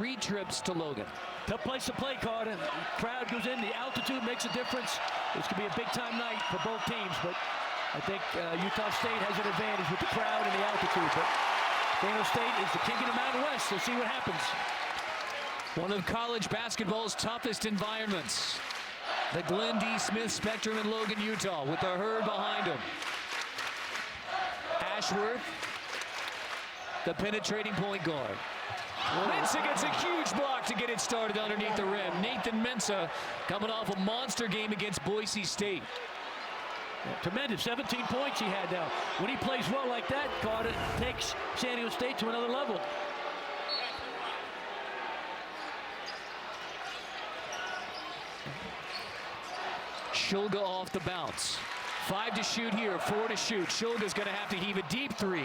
3 trips to Logan. Tough place to play, Carter. The crowd goes in, the altitude makes a difference. It's going to be a big-time night for both teams, but I think Utah State has an advantage with the crowd and the altitude. But San Diego State is the king of the Mountain West. We'll see what happens. One of college basketball's toughest environments. The Glenn D. Smith Spectrum in Logan, Utah, with the herd behind him. Ashworth, the penetrating point guard. Mensah gets a huge block to get it started underneath the rim. Nathan Mensah coming off a monster game against Boise State. Yeah, tremendous, 17 points he had now. When he plays well like that, Carter takes San Diego State to another level. Shulga off the bounce. 5 to shoot here, 4 to shoot. Shulga's going to have to heave a deep 3.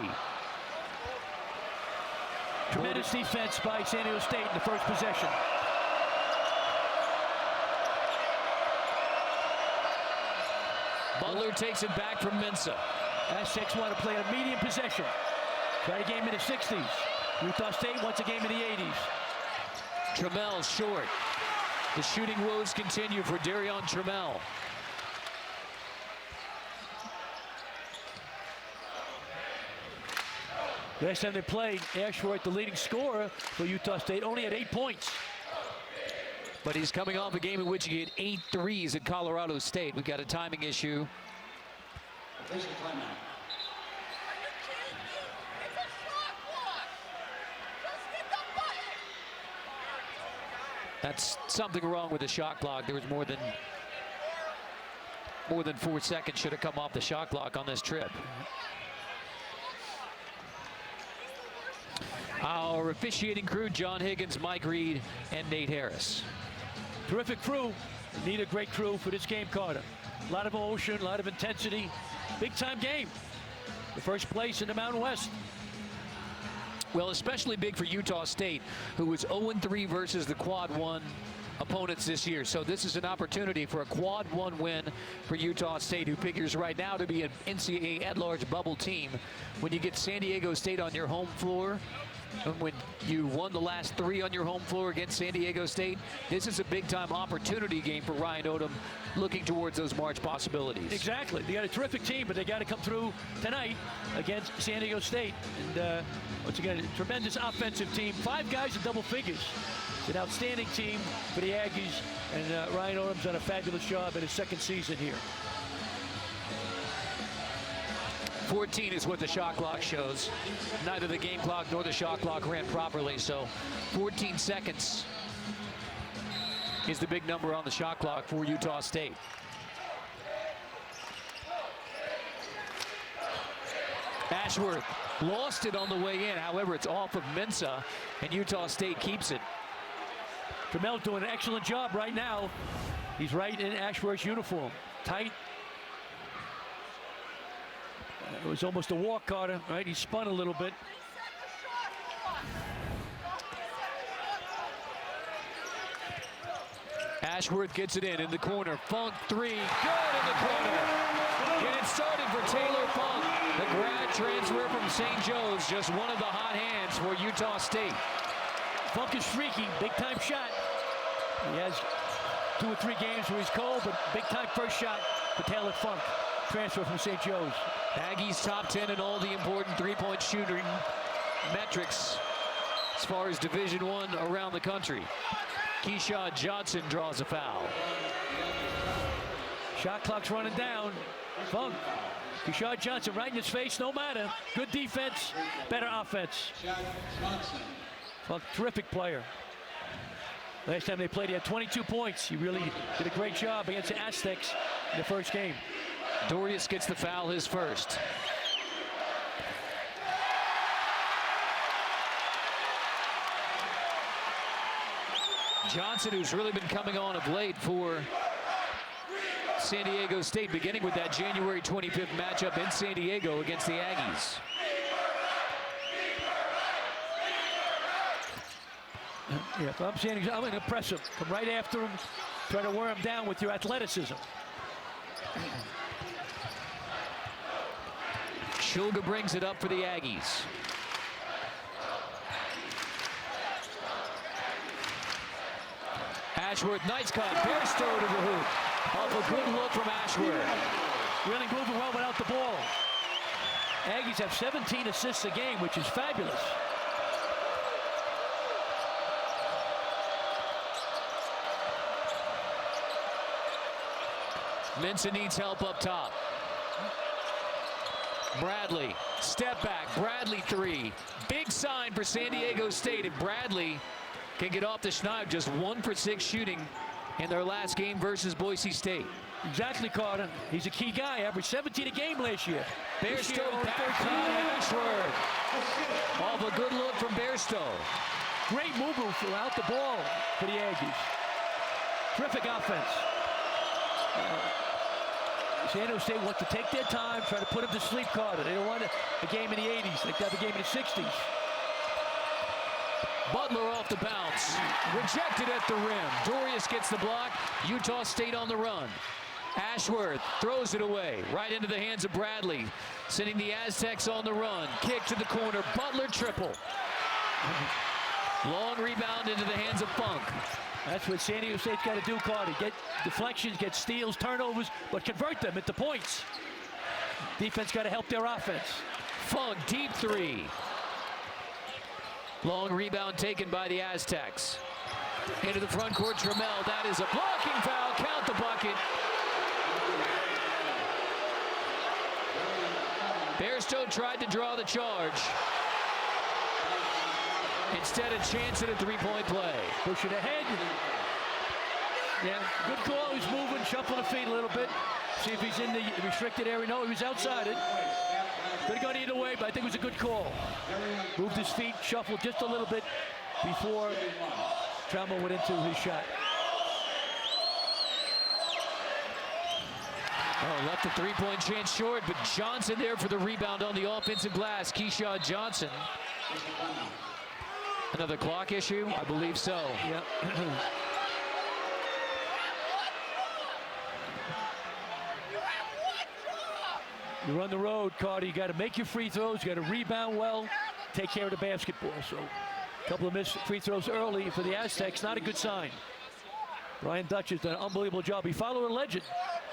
Tremendous defense by San Diego State in the first possession. Butler takes it back from Mensah. Aztecs want to play a medium possession. Try a game in the 60s. Utah State wants a game in the 80s. Trammell short. The shooting woes continue for Darion Trammell. Last time they played, Ashworth, the leading scorer for Utah State, only had 8 points. But he's coming off a game in which he hit 8 threes at Colorado State. We've got a timing issue. That's something wrong with the shot clock. There was more than 4 seconds should have come off the shot clock on this trip. Our officiating crew, John Higgins, Mike Reed, and Nate Harris. Terrific crew. Need a great crew for this game, Carter. A lot of emotion, a lot of intensity. Big-time game. The first place in the Mountain West. Well, especially big for Utah State, who was 0-3 versus the Quad 1 opponents this year. So this is an opportunity for a Quad 1 win for Utah State, who figures right now to be an NCAA at-large bubble team. When you get San Diego State on your home floor, and when you won the last 3 on your home floor against San Diego State, this is a big-time opportunity game for Ryan Odom, looking towards those March possibilities. Exactly. They got a terrific team, but they got to come through tonight against San Diego State. And once again, a tremendous offensive team. 5 guys in double figures. It's an outstanding team for the Aggies, and Ryan Odom's done a fabulous job in his 2nd season here. 14 is what the shot clock shows. Neither the game clock nor the shot clock ran properly, so 14 seconds is the big number on the shot clock for Utah State. Ashworth lost it on the way in. However, it's off of Mensah, and Utah State keeps it. Trammell doing an excellent job right now. He's right in Ashworth's uniform. Tight. It was almost a walk, Carter, right? He spun a little bit. Ashworth gets it in the corner. Funk 3, good in the corner. Get it started for Taylor Funk. The grad transfer from St. Joe's, just one of the hot hands for Utah State. Funk is freaky, big-time shot. He has 2 or 3 games where he's cold, but big-time first shot for Taylor Funk, transfer from St. Joe's. Aggies top 10 in all the important three-point shooting metrics as far as Division I around the country. Keyshawn Johnson draws a foul. Shot clock's running down. Funk. Keyshawn Johnson right in his face, no matter. Good defense, better offense. Funk, terrific player. Last time they played, he had 22 points. He really did a great job against the Aztecs in the first game. Dorius gets the foul, his first. Johnson, who's really been coming on of late for San Diego State, beginning with that January 25th matchup in San Diego against the Aggies. Yeah, if I'm saying, I'm going to press him. Come right after him. Try to wear him down with your athleticism. Shulga brings it up for the Aggies. Ashworth, nice cut. Bairstow to the hoop. Off a good look from Ashworth. Really moving well without the ball. Aggies have 17 assists a game, which is fabulous. Mensah needs help up top. Bradley, step back. Bradley three. Big sign for San Diego State. If Bradley can get off the schneid, just 1 for 6 shooting in their last game versus Boise State. Exactly, Carter. He's a key guy. Averaged 17 a game last year. Bairstow back to Ashworth. Off a good look from Bairstow. Great movement throughout the ball for the Aggies. Terrific offense. San Diego State wants to take their time, try to put him to sleep, Carter. They don't want a game in the 80s like they have a game in the 60s. Butler off the bounce. Rejected at the rim. Dorius gets the block. Utah State on the run. Ashworth throws it away. Right into the hands of Bradley. Sending the Aztecs on the run. Kick to the corner. Butler triple. Long rebound into the hands of Funk. That's what San Diego State's got to do, Carter. Get deflections, get steals, turnovers, but convert them into points. Defense got to help their offense. Funk, deep three. Long rebound taken by the Aztecs. Into the front court, Trammell. That is a blocking foul. Count the bucket. Bairstow tried to draw the charge. Instead, a chance at a three-point play. Push it ahead. Yeah, good call. He's moving, shuffling the feet a little bit. See if he's in the restricted area. No, he was outside it. Could have gone either way, but I think it was a good call. Moved his feet, shuffled just a little bit before Trammell went into his shot. Oh, left the three-point chance short, but Johnson there for the rebound on the offensive glass. Keyshawn Johnson. Another clock issue? I believe so. Yeah. You're on the road, Carter. You got to make your free throws. You got to rebound well, take care of the basketball. So a couple of missed free throws early for the Aztecs. Not a good sign. Ryan Dutch has done an unbelievable job. He followed a legend,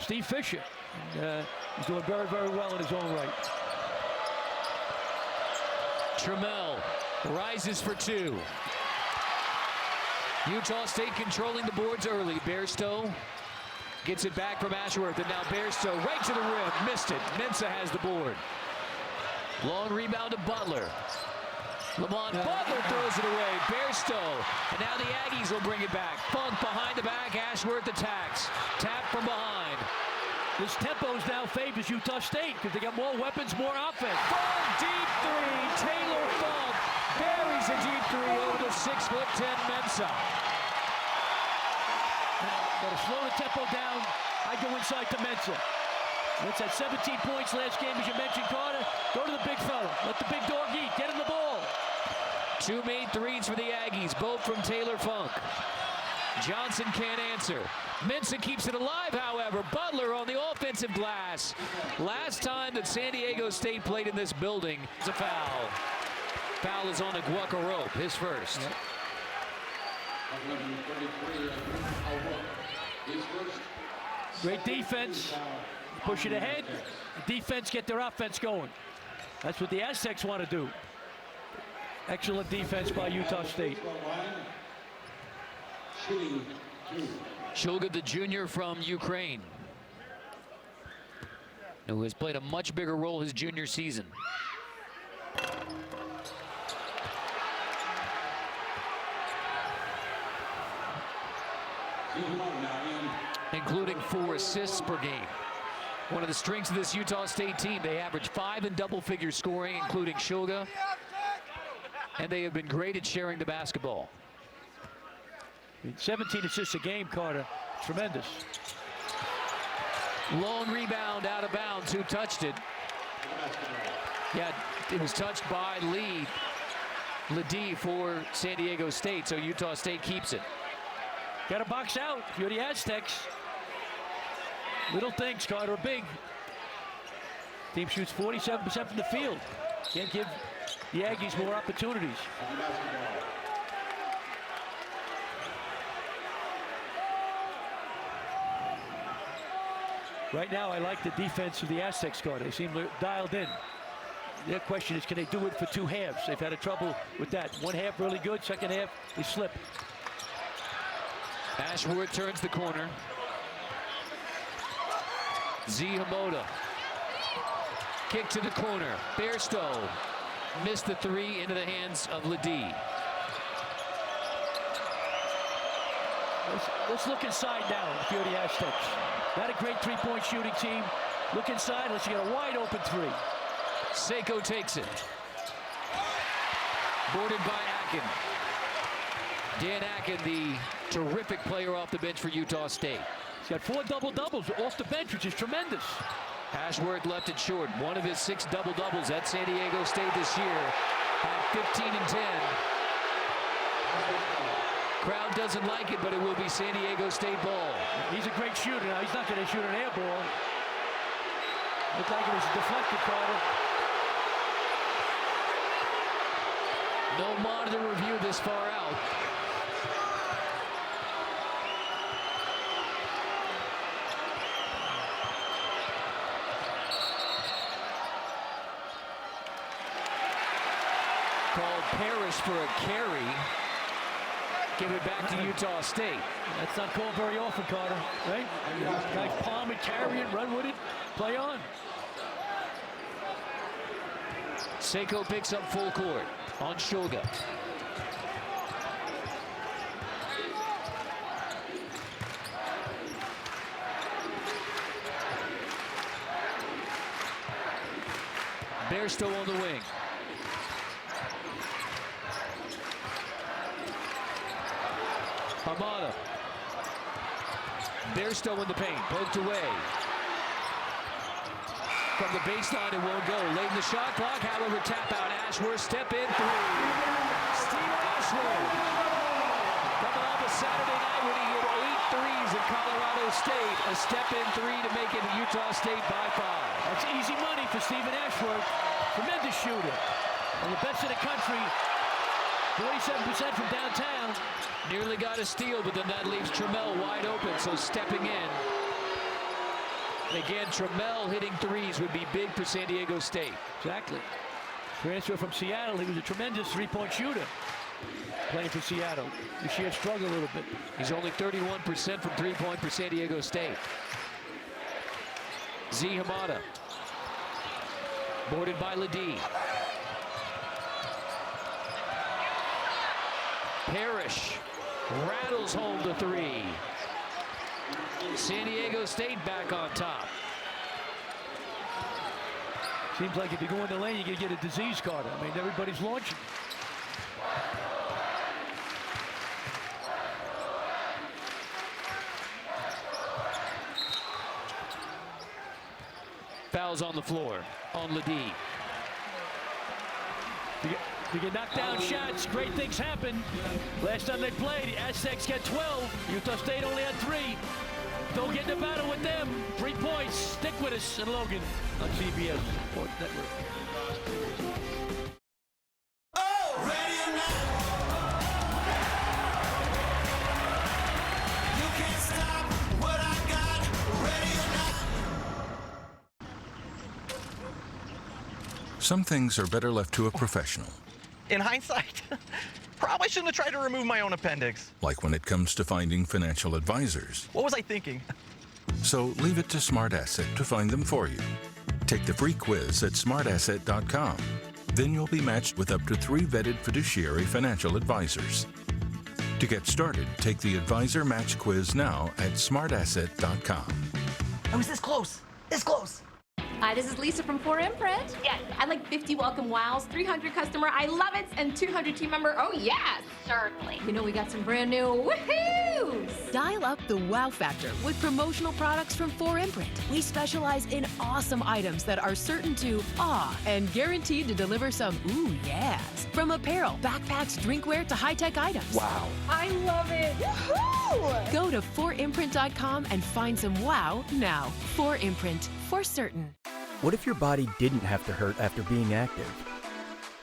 Steve Fisher. And, he's doing very, very well in his own right. Trammell rises for two. Utah State controlling the boards early. Bairstow gets it back from Ashworth, and now Bairstow right to the rim. Missed it. Mensah has the board. Long rebound to Butler. Lamont Butler throws it away. Bairstow. And now the Aggies will bring it back. Funk behind the back. Ashworth attacks. Tap from behind. This tempo now favors Utah State because they got more weapons, more offense. Funk, deep three. Taylor Funk buries a deep three over the 6'10" Mensah. Got to slow the tempo down. I go inside to Mensah. Mensah had 17 points last game, as you mentioned, Carter. Go to the big fella. Let the big dog eat. Get him the ball. Two made threes for the Aggies, both from Taylor Funk. Johnson can't answer. Mensah keeps it alive, however. Butler on the offensive glass. Last time that San Diego State played in this building, it's a foul. Foul is on Aguacarope, his first. Yep. Great defense. Push it ahead. The defense get their offense going. That's what the Aztecs want to do. Excellent defense by Utah State. Shulga, the junior from Ukraine, who has played a much bigger role his junior season. Including 4 assists per game. One of the strengths of this Utah State team, they average 5 in double-figure scoring, including Shulga, and they have been great at sharing the basketball. 17 assists a game, Carter. Tremendous. Long rebound out of bounds. Who touched it? Yeah, it was touched by Ledee for San Diego State, so Utah State keeps it. Got to box out if you're the Aztecs. Little things, Carter, are big. Team shoots 47% from the field. Can't give the Aggies more opportunities. Right now, I like the defense of the Aztecs squad. They seem dialed in. Their question is, can they do it for 2 halves? They've had a trouble with that. 1 half really good, second half they slip. Ashworth turns the corner. Zihamoda. Kick to the corner. Bairstow missed the 3 into the hands of Ledee. Let's look inside now if you're the Aztecs. Not a great 3-point shooting team. Look inside unless you get a wide open 3. Seiko takes it. Boarded by Akin. Dan Akin, the terrific player off the bench for Utah State. He's got 4 double-doubles off the bench, which is tremendous. Ashworth left it short. One of his 6 double-doubles at San Diego State this year. Had 15 and 10. Crowd doesn't like it, but it will be San Diego State ball. He's a great shooter. Now, he's not going to shoot an air ball. Looked like it was deflected, Carter. No monitor review this far out. Called Parrish for a carry. Give it back to Utah State. That's not called very often, Carter, right? Guys palm it, carry it, run with it, play on. Seiko picks up full court on Shoga. Bairstow on the wing. Hamada. Bairstow in the paint, poked away. From the baseline, it won't go. Late in the shot clock, however, tap out. Ashworth, step in 3. Steve Ashworth. Coming off a Saturday night when he hit 8 threes at Colorado State. A step in 3 to make it Utah State by 5. That's easy money for Stephen Ashworth. Tremendous shooter. And the best in the country. 47% from downtown. Nearly got a steal, but then that leaves Trammell wide open, so stepping in. And again, Trammell hitting 3s would be big for San Diego State. Exactly. Transfer from Seattle, he was a tremendous 3-point shooter. Playing for Seattle. This year struggled a little bit. He's only 31% from 3-point for San Diego State. Zihamada. Boarded by Ledee. Parrish rattles home the 3. San Diego State back on top. Seems like if you go in the lane, you're going to get a disease, Carter. I mean, everybody's launching. Fouls on the floor on Ledee. You get knocked down shots, great things happen. Last time they played, the Aztecs got 12. Utah State only had 3. Don't get in a battle with them. 3 points. Stick with us and Logan on CBS Sports Network. Some things are better left to a professional. In hindsight, probably shouldn't have tried to remove my own appendix. Like when it comes to finding financial advisors. What was I thinking? So leave it to Smart Asset to find them for you. Take the free quiz at smartasset.com. Then you'll be matched with up to 3 vetted fiduciary financial advisors. To get started, take the Advisor Match Quiz now at smartasset.com. I was this close. This close. Hi, this is Lisa from 4Imprint. Yes, I'd like 50 welcome wows, 300 customer I love it, and 200 team member oh yes. Certainly. You know we got some brand new woohoos. Dial up the wow factor with promotional products from 4Imprint. We specialize in awesome items that are certain to awe and guaranteed to deliver some ooh yes. From apparel, backpacks, drinkware to high-tech items. Wow. I love it. Woohoo! Go to 4imprint.com and find some wow now. 4Imprint, for certain. What if your body didn't have to hurt after being active?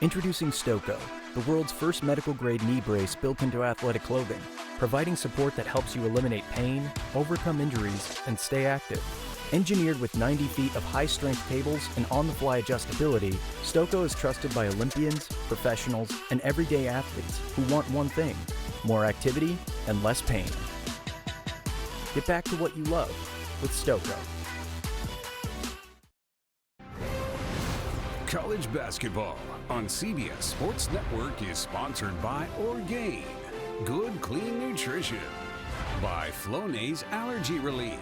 Introducing Stoco, the world's first medical-grade knee brace built into athletic clothing, providing support that helps you eliminate pain, overcome injuries, and stay active. Engineered with 90 feet of high-strength cables and on-the-fly adjustability, Stoco is trusted by Olympians, professionals, and everyday athletes who want one thing: more activity and less pain. Get back to what you love with Stoco. College basketball on CBS Sports Network is sponsored by Orgain, good clean nutrition, by Flonase Allergy Relief.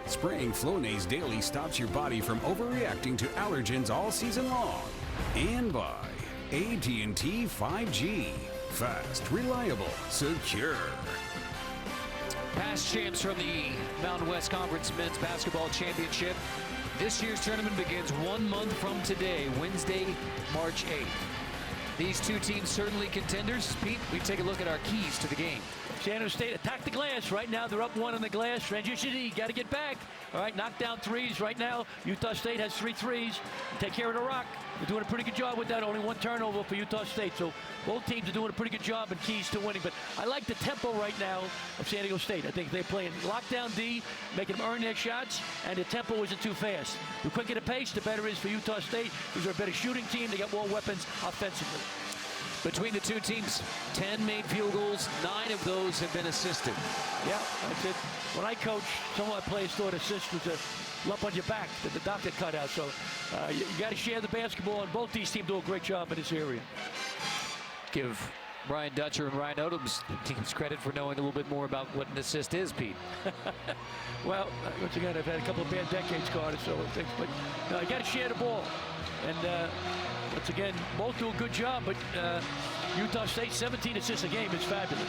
Spraying Flonase daily stops your body from overreacting to allergens all season long. And by AT&T 5G, fast, reliable, secure. Past champs from the Mountain West Conference Men's Basketball Championship. This year's tournament begins 1 month from today, Wednesday, March 8th. These two teams certainly contenders. Pete, we take a look at our keys to the game. San Jose State attack the glass. Right now they're up 1 on the glass. Transition D, got to get back. All right, knock down threes. Right now Utah State has 3 threes. Take care of the rock. They're doing a pretty good job with that. Only 1 turnover for Utah State. So both teams are doing a pretty good job and keys to winning. But I like the tempo right now of San Diego State. I think they're playing lockdown D, making them earn their shots, and the tempo isn't too fast. The quicker the pace, the better it is for Utah State. These are a better shooting team. They got more weapons offensively. Between the two teams, 10 made field goals, 9 of those have been assisted. Yeah, that's it. When I coach, some of my players thought assist was a lump on your back that the doctor cut out. So you got to share the basketball, and both these teams do a great job in this area. Give Brian Dutcher and Ryan Odom's teams credit for knowing a little bit more about what an assist is, Pete. Well, once again, I've had a couple of bad decades, Carter, so but you got to share the ball. And once again, both do a good job, but Utah State 17 assists a game is fabulous.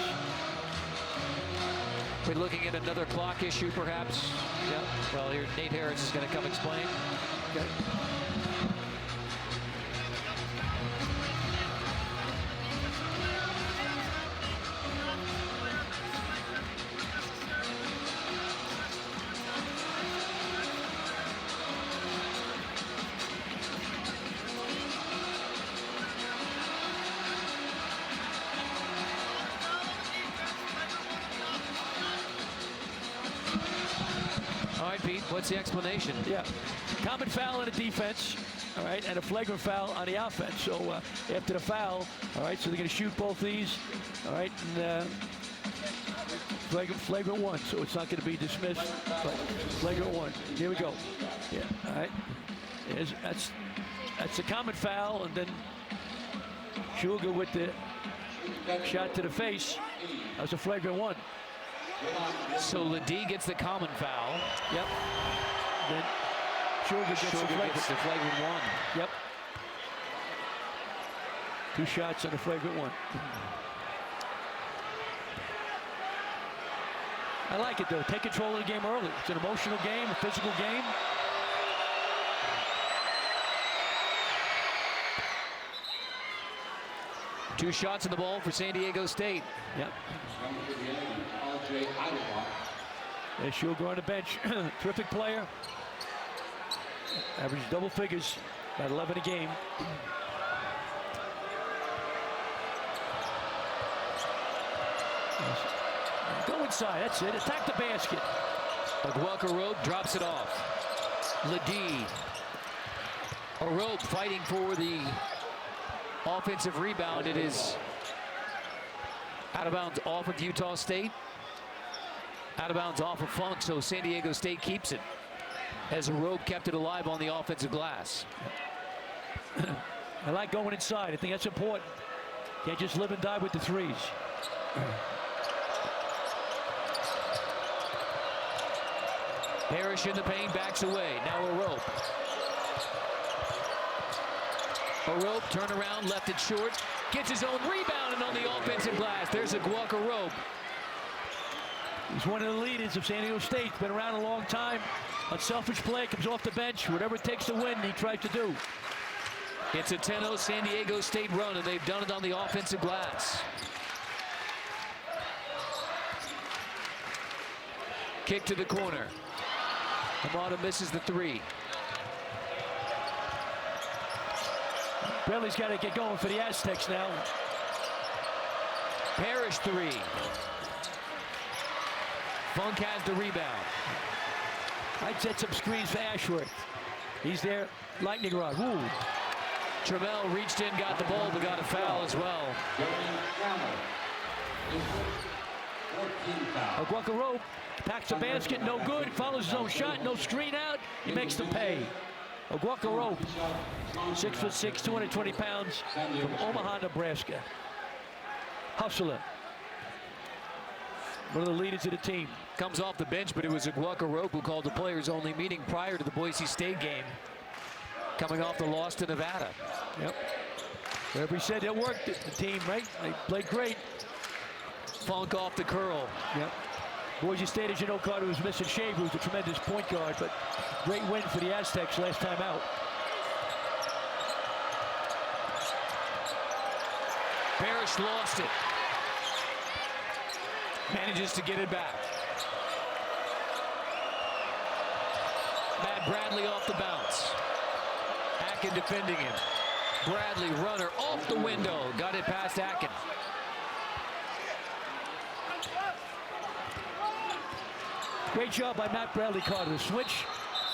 We're looking at another clock issue, perhaps. Yeah. Well, here Nate Harris is going to come explain. Okay. What's the explanation? Yeah, common foul in the defense, all right, and a flagrant foul on the offense. So after the foul, all right, so they're going to shoot both these, all right, and flagrant 1, so it's not going to be dismissed, but flagrant 1. Here we go. Yeah, all right. That's a common foul, and then Sugar with the shot to the face. That was a flagrant 1. So Ledee gets the common foul. Yep. Then Sugar gets the flagrant 1. Yep. 2 shots on the flagrant 1. I like it, though. Take control of the game early. It's an emotional game, a physical game. Two shots in the ball for San Diego State. Yep. There's Sugar on the bench. Terrific player. Average double figures, about 11 a game. Go inside, that's it. Attack the basket. Aguelka-Rope drops it off. Ledee. Rope fighting for the offensive rebound. It is out of bounds off of Utah State. Out of bounds off of Funk, so San Diego State keeps it as Rope kept it alive on the offensive glass. I like going inside. I think that's important. Can't just live and die with the threes. Parrish in the paint, backs away. Now Rope, turn around, left it short. Gets his own rebound, and on the offensive glass, there's Aguelka-Rope. He's one of the leaders of San Diego State. Been around a long time. Unselfish play, comes off the bench. Whatever it takes to win, he tries to do. It's a 10-0 San Diego State run, and they've done it on the offensive glass. Kick to the corner. Hamada misses the 3. Bradley's got to get going for the Aztecs now. Parrish 3. Funk has the rebound. I'd set some screens for Ashworth. He's there, lightning rod. Ooh. Trammell reached in, got the ball, but got a foul as well. Aguacaro packs the basket, no good. Follows his own shot, no screen out. He makes them pay. Aguacaro, 6'6", 220 pounds, from Omaha, Nebraska. Hustler. One of the leaders of the team. Comes off the bench, but it was Aguacaro who called the players-only meeting prior to the Boise State game. Coming off the loss to Nevada. Yep. Whatever he said, it worked, the team, right? They played great. Funk off the curl. Yep. Boise State, as you know, Carter, was missing Shave, who's a tremendous point guard, but great win for the Aztecs last time out. Parrish lost it. Manages to get it back. Matt Bradley off the bounce. Akin defending him. Bradley, runner off the window. Got it past Akin. Great job by Matt Bradley, Carter. The switch,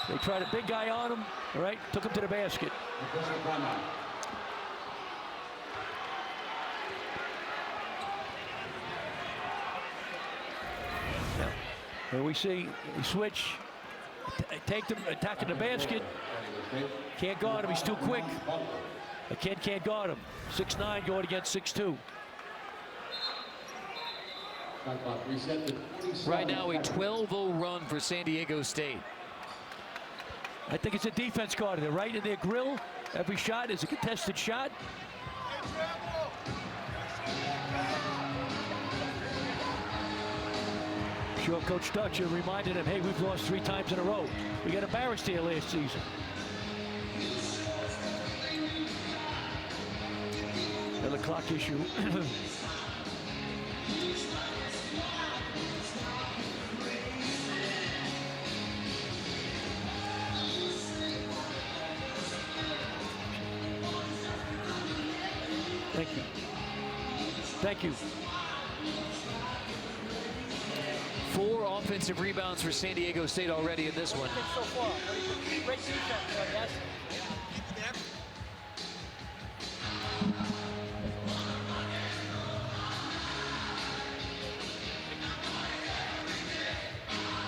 they tried a big guy on him, all right, took him to the basket. Here we see he switch, take them, attacking the basket. Can't guard him, he's too quick. The kid can't guard him. 6'9" going against 6'2". Right now, a 12-0 run for San Diego State. I think it's a defense, Carter. They're right in their grill. Every shot is a contested shot. Sure, Coach Dutcher reminded him, hey, we've lost 3 times in a row. We got embarrassed here last season. Another clock issue. Thank you. Thank you. 4 offensive rebounds for San Diego State already in this one. So far. Great defense, yes.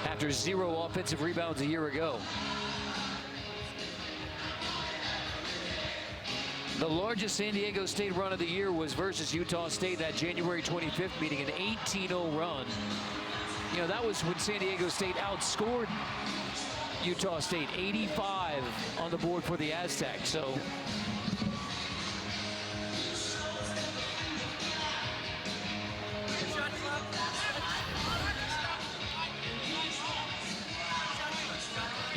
After 0 offensive rebounds a year ago. The largest San Diego State run of the year was versus Utah State, that January 25th meeting, an 18-0 run. You know, that was when San Diego State outscored Utah State, 85 on the board for the Aztecs. So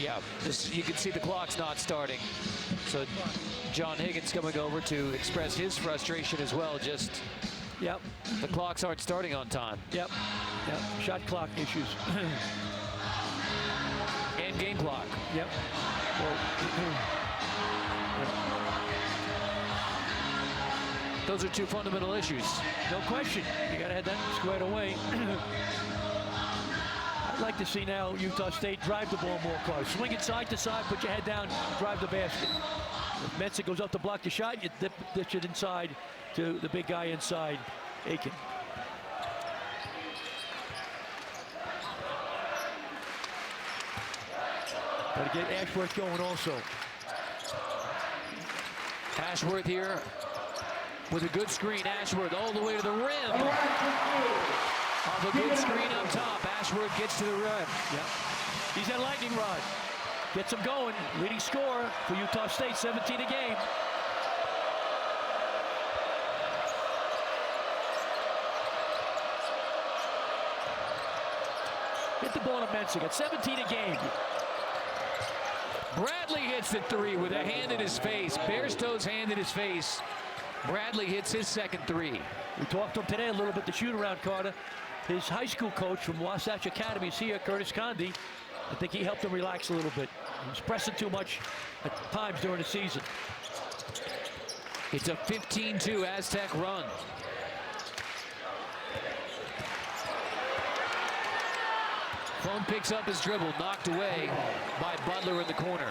yeah, you can see the clock's not starting. So John Higgins coming over to express his frustration as well. Just, yep, the clocks aren't starting on time. Yep, yep, shot clock issues. And game clock. Yep. Well, those are 2 fundamental issues. no question. You got to have that squared away. I'd like to see now Utah State drive the ball more, Carter. Swing it side to side, put your head down, drive the basket. If Mensah goes up to block the shot, you ditch it inside to the big guy inside, Aiken. Got to get Ashworth going also. Ashworth here with a good screen. Ashworth all the way to the rim. Off a good screen up top. Ashworth gets to the rim. Yep. He's that lightning rod. Gets him going. Leading scorer for Utah State, 17 a game. Hit the ball to Mensah. Got 17 a game. Bradley hits the 3 with a hand in his face. Bairstow's hand in his face. Bradley hits his second 3. We talked to him today a little bit, the shoot around, Carter. His high school coach from Wasatch Academy is here, Curtis Condi. I think he helped him relax a little bit. He was pressing too much at times during the season. It's a 15-2 Aztec run. Funk picks up his dribble, knocked away by Butler in the corner.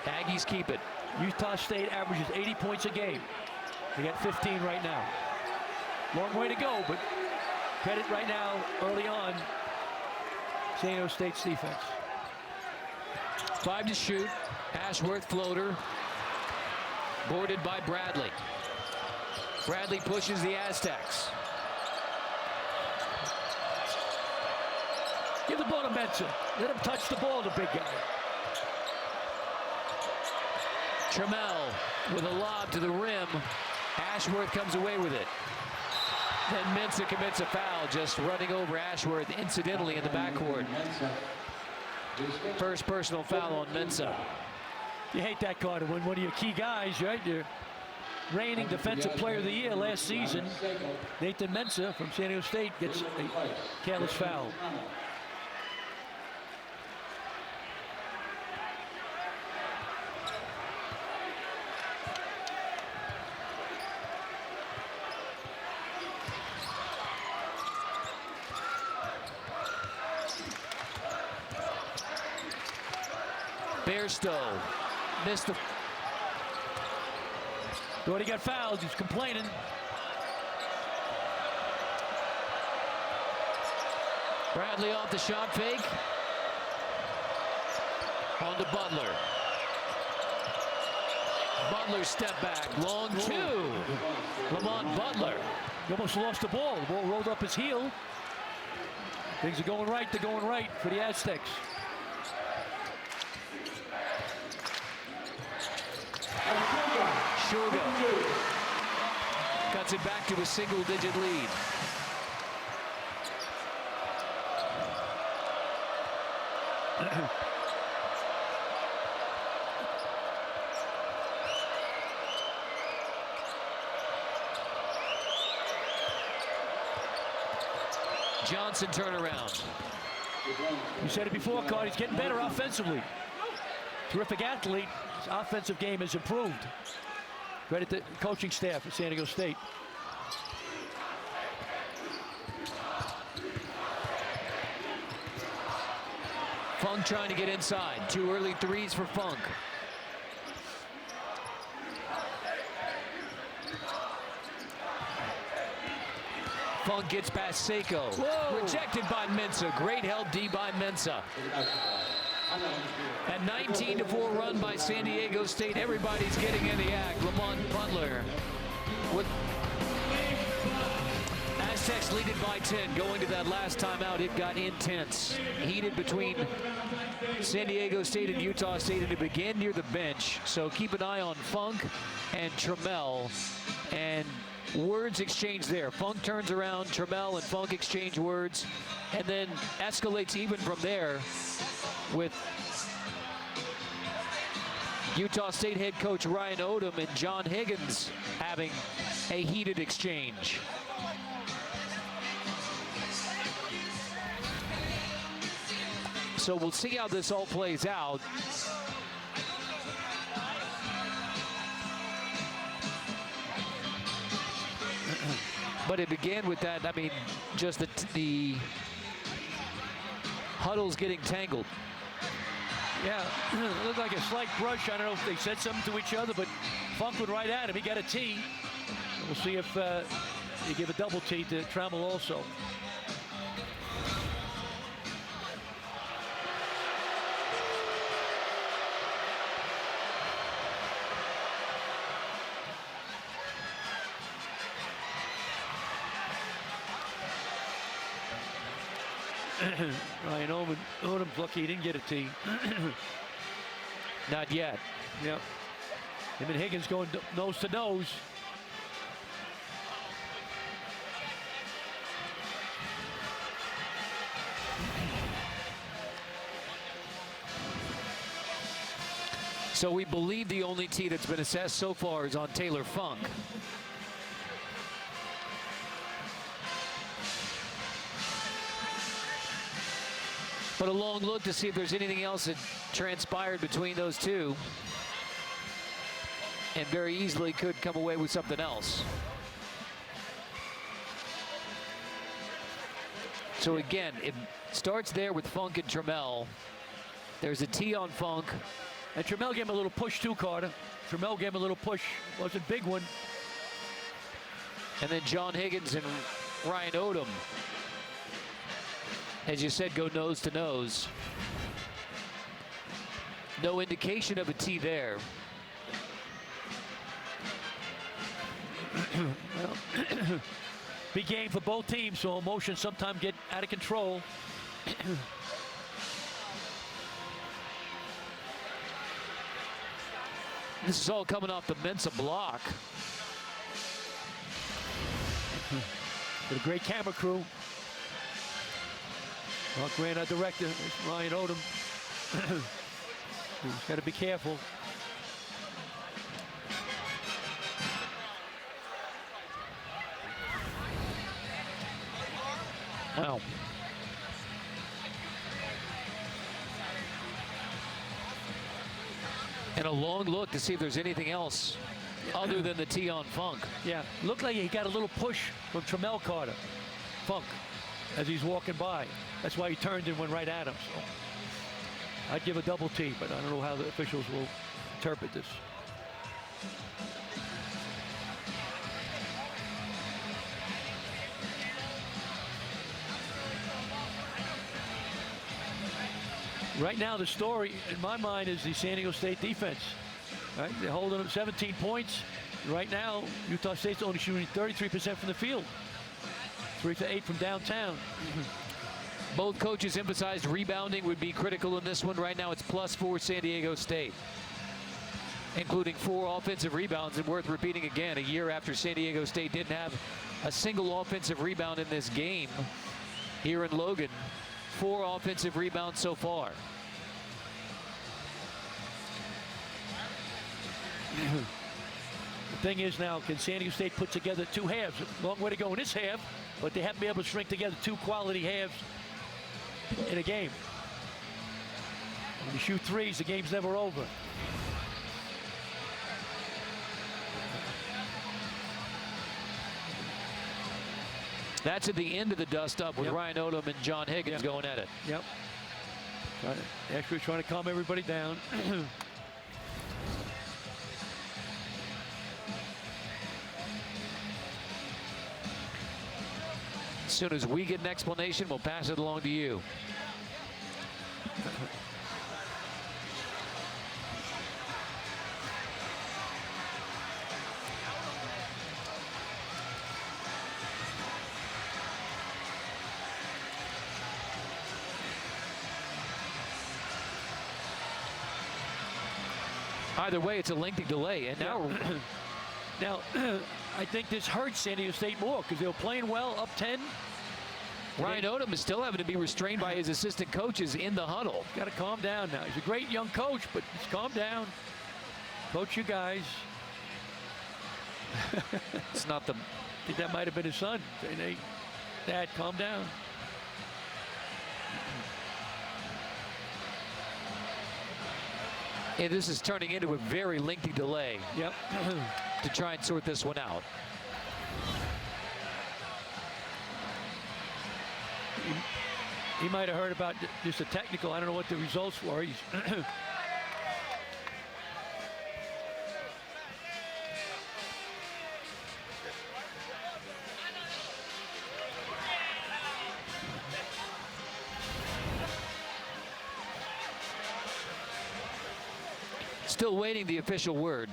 Aggies keep it. Utah State averages 80 points a game. They got 15 right now. Long way to go, but credit right now, early on, San Diego State's defense. 5 to shoot. Ashworth floater. Boarded by Bradley. Bradley pushes the Aztecs. Give the ball to Mensah. Let him touch the ball, the big guy. Trammell with a lob to the rim. Ashworth comes away with it. Then Mensah commits a foul, just running over Ashworth incidentally in the backcourt. First personal foul on Mensah. You hate that, Carter, when one of your key guys, right? Your reigning Defensive Player of the Year last season, Nathan Mensah from San Diego State, gets a careless foul. Bairstow missed the... Doherty got fouled. He's complaining. Bradley off the shot fake. On to Butler. Butler step back. Long two. Lamont Butler. He almost lost the ball. The ball rolled up his heel. Things are going right. They're going right for the Aztecs. Sugar cuts it back to a single-digit lead. Johnson turnaround. You said it before, Carter. He's getting better offensively. Terrific athlete. His offensive game has improved. Credit the coaching staff at San Diego State. Funk trying to get inside. 2 early threes for Funk. Funk gets past Seiko. Whoa. Rejected by Mensah. Great help D by Mensah. A 19-4 run by San Diego State. Everybody's getting in the act. Lamont Butler with Aztecs lead it by 10. Going to that last timeout, it got intense. Heated between San Diego State and Utah State, and it began near the bench. So keep an eye on Funk and Trammell. And words exchanged there. Funk turns around, Trammell and Funk exchange words, and then escalates even from there with Utah State head coach Ryan Odom and John Higgins having a heated exchange. So we'll see how this all plays out. But it began with that, I mean, just the huddles getting tangled. Yeah, it looked like a slight brush. I don't know if they said something to each other, but Funk went right at him. He got a tee. We'll see if they give a double tee to Trammell also. Ryan Odom's lucky he didn't get a tee. Not yet. Yep. Him and Higgins going nose to nose. So we believe the only tee that's been assessed so far is on Taylor Funk. But a long look to see if there's anything else that transpired between those two. And very easily could come away with something else. So again, it starts there with Funk and Trammell. There's a tee on Funk. And Trammell gave him a little push too, Carter. Trammell gave him a little push. Wasn't a big one. And then John Higgins and Ryan Odom, as you said, go nose to nose. No indication of a tee there. Well, big game for both teams, so emotions sometimes get out of control. This is all coming off the Mensa block. With a great camera crew. Mark Grant, our director, Ryan Odom. He's got to be careful. Wow. And a long look to see if there's anything else other than the tee on Funk. Yeah, looked like he got a little push from Trammell Carter, Funk, as he's walking by. That's why he turned and went right at him. So I'd give a double tee, but I don't know how the officials will interpret this. Right now, the story in my mind is the San Diego State defense. Right? They're holding them 17 points. Right now, Utah State's only shooting 33% from the field. 3 for 8 from downtown. Both coaches emphasized rebounding would be critical in this one. Right now, it's +4 San Diego State, including 4 offensive rebounds. And worth repeating again, a year after San Diego State didn't have a single offensive rebound in this game here in Logan. 4 offensive rebounds so far. The thing is now, can San Diego State put together 2 halves? A long way to go in this half, but they have to be able to string together 2 quality halves in a game. When you shoot threes, the game's never over. That's at the end of the dust-up with Yep. Ryan Odom and John Higgins Yep. going at it. Yep. Actually trying to calm everybody down. As soon as we get an explanation, we'll pass it along to you. Either way, it's a lengthy delay, and now Now, I think this hurts San Diego State more because they were playing well, up 10. Ryan Odom is still having to be restrained by his assistant coaches in the huddle. Got to calm down now. He's a great young coach, but just calm down. Coach you guys. It's not the... I think that might have been his son. Saying, hey, Dad, calm down. And this is turning into a very lengthy delay. Yep. To try and sort this one out. He might have heard about just a technical. I don't know what the results were. He's Still waiting the official word.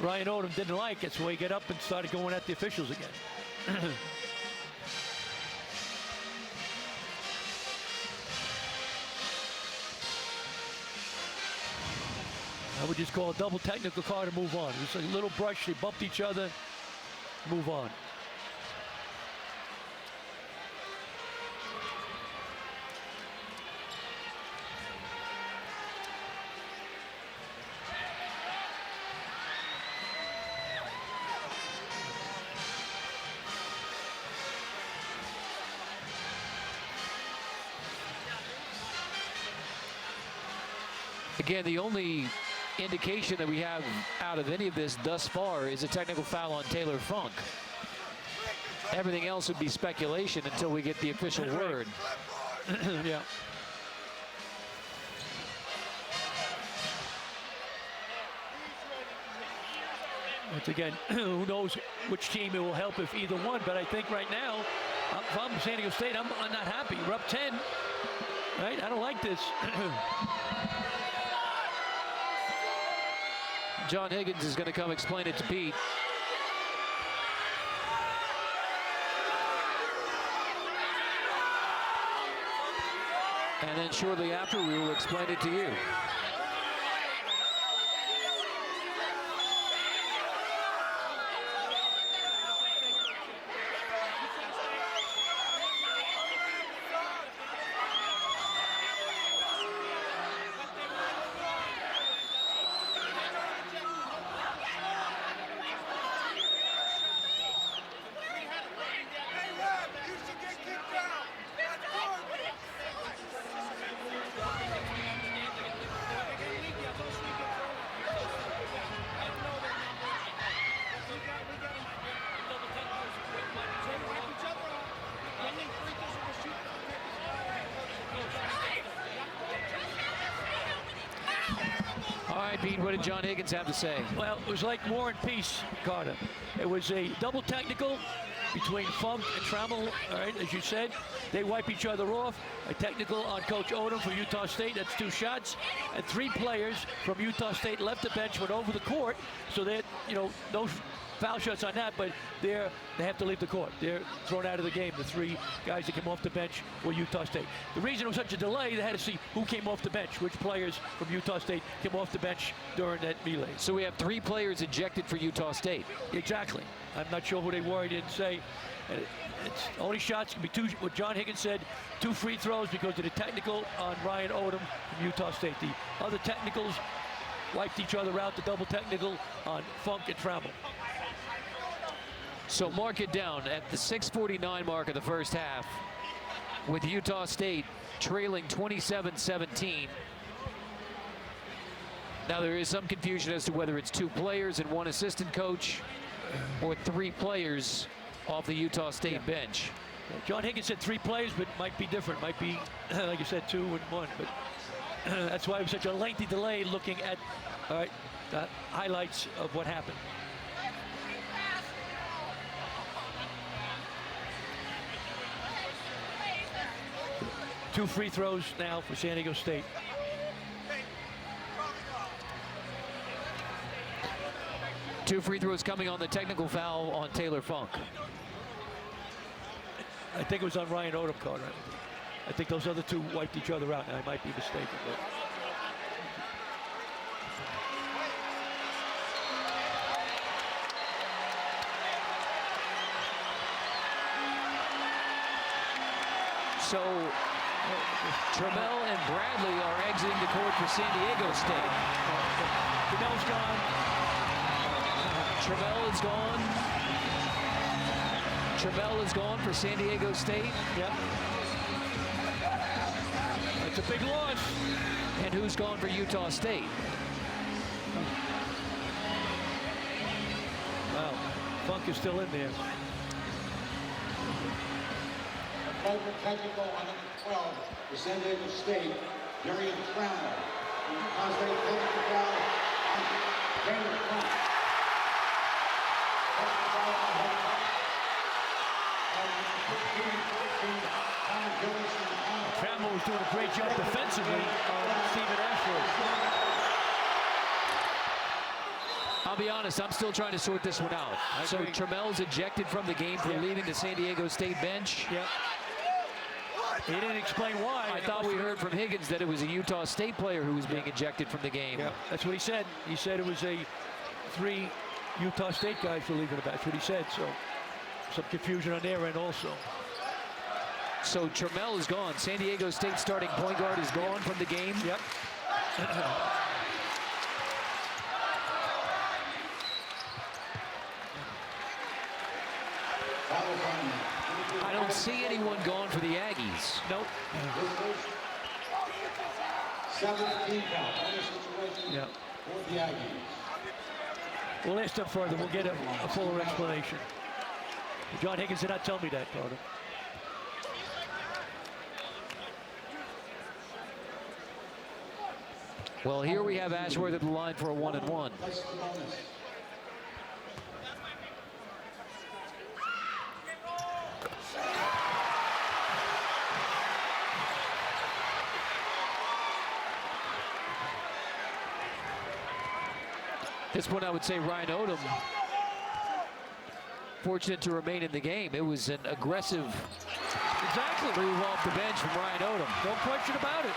Ryan Odom didn't like it, so he got up and started going at the officials again. I would just call a double technical card to move on. It's a little brush, they bumped each other, move on. Again, the only indication that we have out of any of this thus far is a technical foul on Taylor Funk. Everything else would be speculation until we get the official word. Yeah. Once again, who knows which team it will help if either one, but I think right now, if I'm San Diego State, I'm not happy. We're up 10, right? I don't like this. John Higgins is going to come explain it to Pete. And then shortly after, we will explain it to you. All right, Pete, what did John Higgins have to say? Well, it was like War and Peace, Carter. It was a double technical between Funk and Trammell, all right, as you said. They wipe each other off. A technical on Coach Odom for Utah State. That's 2 shots. And 3 players from Utah State left the bench, went over the court. So they, no foul shots on that, but they have to leave the court. They're thrown out of the game. The 3 guys that came off the bench were Utah State. The reason it was such a delay, they had to see who came off the bench, which players from Utah State came off the bench during that melee. So we have 3 players ejected for Utah State. Exactly. I'm not sure who they were. He didn't say. It's only shots can be 2. What John Higgins said, 2 free throws because of the technical on Ryan Odom from Utah State. The other technicals wiped each other out. The double technical on Funk and Trammell. So mark it down at the 6:49 mark of the first half, with Utah State trailing 27-17. Now there is some confusion as to whether it's 2 players and 1 assistant coach, or 3 players off the Utah State bench. John Higgins said 3 players, but it might be different. Might be, like you said, 2 and 1. But that's why it was such a lengthy delay looking at the highlights of what happened. Two free throws now for San Diego State. Two free throws coming on the technical foul on Taylor Funk. I think it was on Ryan Odom, Carter. I think those other 2 wiped each other out, and I might be mistaken. But. So Trammell and Bradley are exiting the court for San Diego State. Trammell's gone. Trammell is gone. Trammell is gone for San Diego State. Yep. It's a big loss. And who's gone for Utah State? Wow. Funk is still in there. Technical on number 12 for San Diego State, Darian Trammell. Utah State technical foul on Taylor Funk. Trammell was doing a great job defensively on Stephen Ashford. I'll be honest, I'm still trying to sort this one out. So Trammell's ejected from the game for leaving the San Diego State bench. Yep. He didn't explain why. I thought we heard from Higgins that it was a Utah State player who was being ejected from the game. Yep. That's what he said. He said it was 3 Utah State guys were leaving the bench. That's what he said. So some confusion on their end also. So Trammell is gone. San Diego State starting point guard is gone from the game. Yep. I don't see anyone gone for the Aggies. Nope. 17 foul. Yeah. for the Aggies. We'll ask them further. We'll get a fuller explanation. John Higgins did not tell me that, Carter. Well, here we have Ashworth at the line for a 1-and-1. This one, I would say Ryan Odom fortunate to remain in the game. It was an aggressive move off the bench from Ryan Odom. No question about it.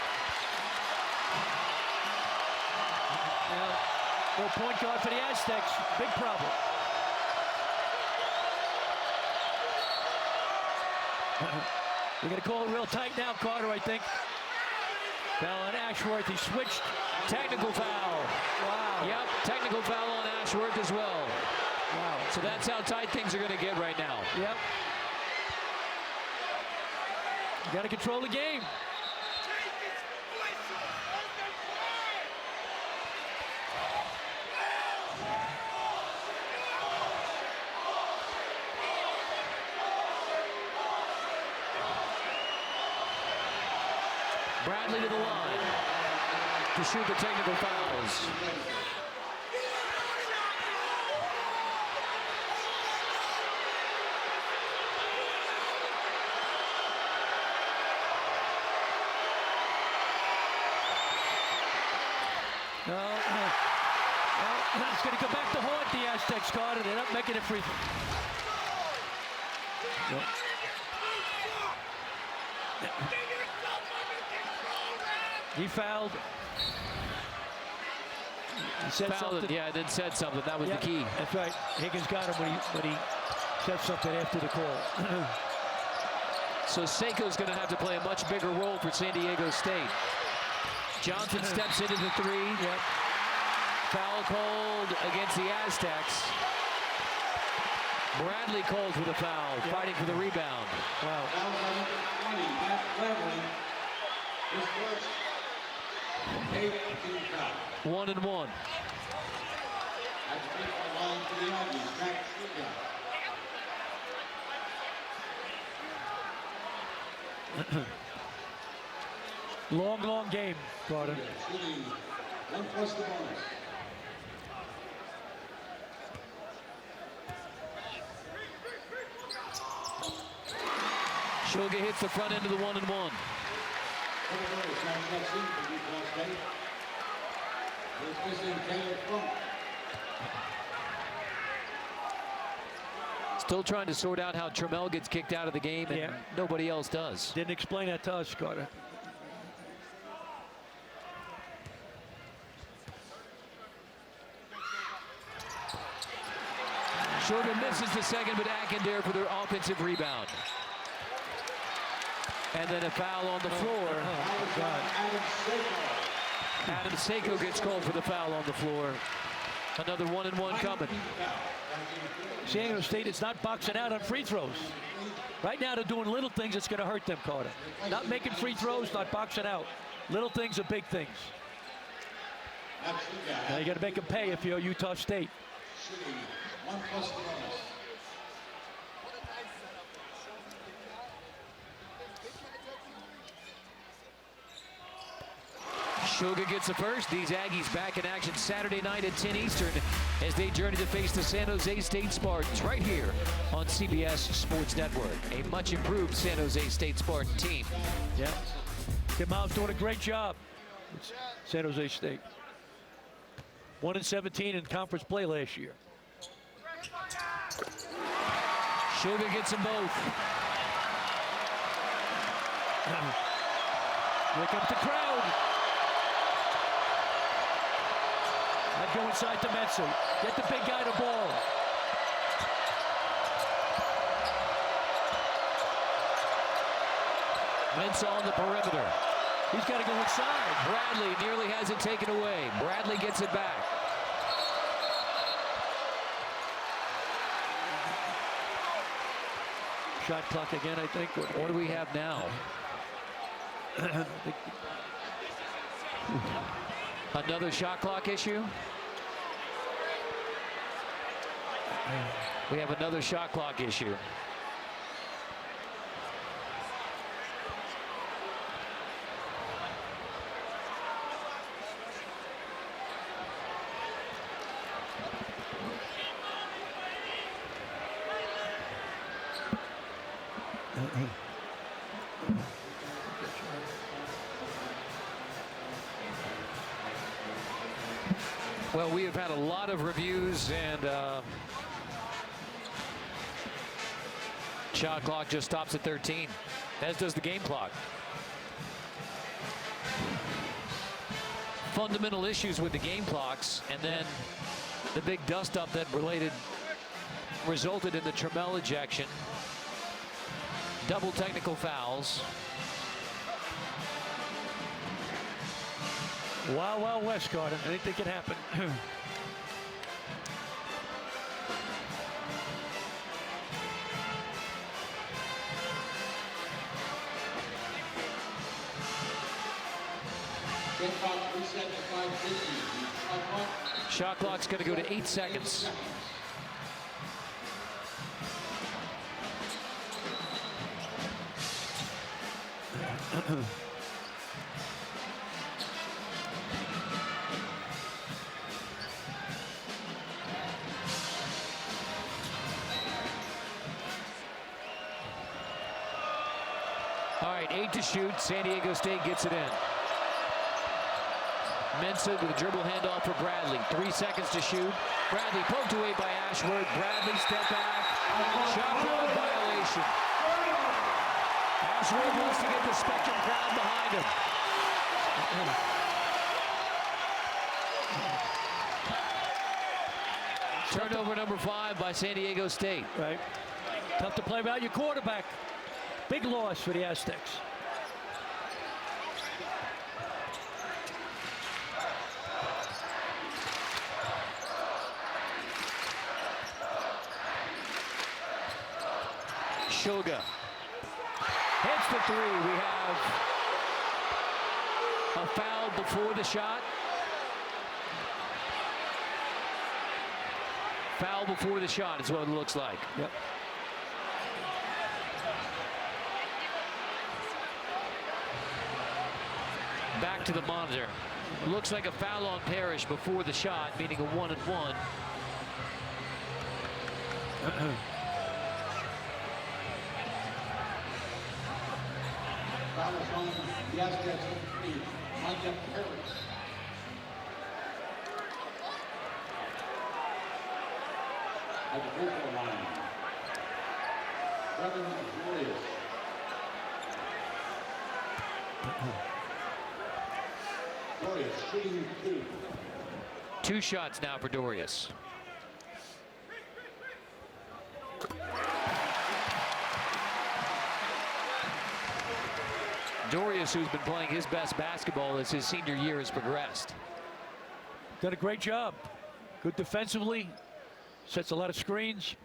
No point guard for the Aztecs. Big problem. We're going to call it real tight now, Carter, I think. Foul on Ashworth. He switched. Technical foul. Wow. Yep, technical foul on Ashworth as well. Wow. So that's how tight things are going to get right now. Yep. You got to control the game. Bradley to the line to shoot the technical fouls. It's going to go back to haunt the Aztecs, Carter. They're not making it free. Nope. He fouled. He said something. Yeah, then said something. That was the key. That's right. Higgins got him when he said something after the call. So Seiko's going to have to play a much bigger role for San Diego State. Johnson steps into the three. Yep. Foul called against the Aztecs. Bradley called for the foul, fighting for the rebound. Wow. 1-and-1. Long game, Carter. Shoga hits the front end of the 1-and-1. Still trying to sort out how Trammell gets kicked out of the game, and nobody else does. Didn't explain that to us, Carter. Shoga misses the second, but Akin there for their offensive rebound. And then a foul on the floor. Oh, God. Adam Seiko gets called for the foul on the floor. Another 1-and-1 coming. San Diego State is not boxing out on free throws. Right now they're doing little things that's going to hurt them, Carter. Not making free throws, not boxing out. Little things are big things. Now you got to make them pay if you're Utah State. Shoga gets the first. These Aggies back in action Saturday night at 10 Eastern as they journey to face the San Jose State Spartans right here on CBS Sports Network. A much improved San Jose State Spartan team. Yeah. Tim Miles doing a great job. It's San Jose State. 1-17 in conference play last year. Shoga gets them both. Here comes the crowd. I'd go inside to Metsu. Get the big guy the ball. Mensah on the perimeter. He's got to go inside. Bradley nearly has it taken away. Bradley gets it back. Shot clock again, I think. What do we have now? Another shot clock issue. We have another shot clock issue. Well, we have had a lot of reviews, and shot clock just stops at 13, as does the game clock. Fundamental issues with the game clocks, and then the big dust-up that resulted in the Trammell ejection. Double technical fouls. Wild, Wild West, Carter. Anything can happen. Shot clock's going to go to 8 seconds. All right, 8 to shoot. San Diego State gets it in. Mensah with a dribble handoff for Bradley. 3 seconds to shoot. Bradley poked away by Ashworth. Bradley step back. Shot clock violation. Ashworth wants to get the Spectrum crowd behind him. Turnover number 5 by San Diego State. Right. Tough to play without your quarterback. Big loss for the Aztecs. Shoga hits the 3. We have a foul before the shot. Foul before the shot is what it looks like. Yep. Back to the monitor. Looks like a foul on Parrish before the shot, meaning a 1-and-1. Foul is on the Aztecs #3, Micah Parrish. At the free throw line, Kevin Glorious. Glorious shooting 2. 2 shots now for Dorius. Dorius, who's been playing his best basketball as his senior year has progressed. Done a great job. Good defensively. Sets a lot of screens.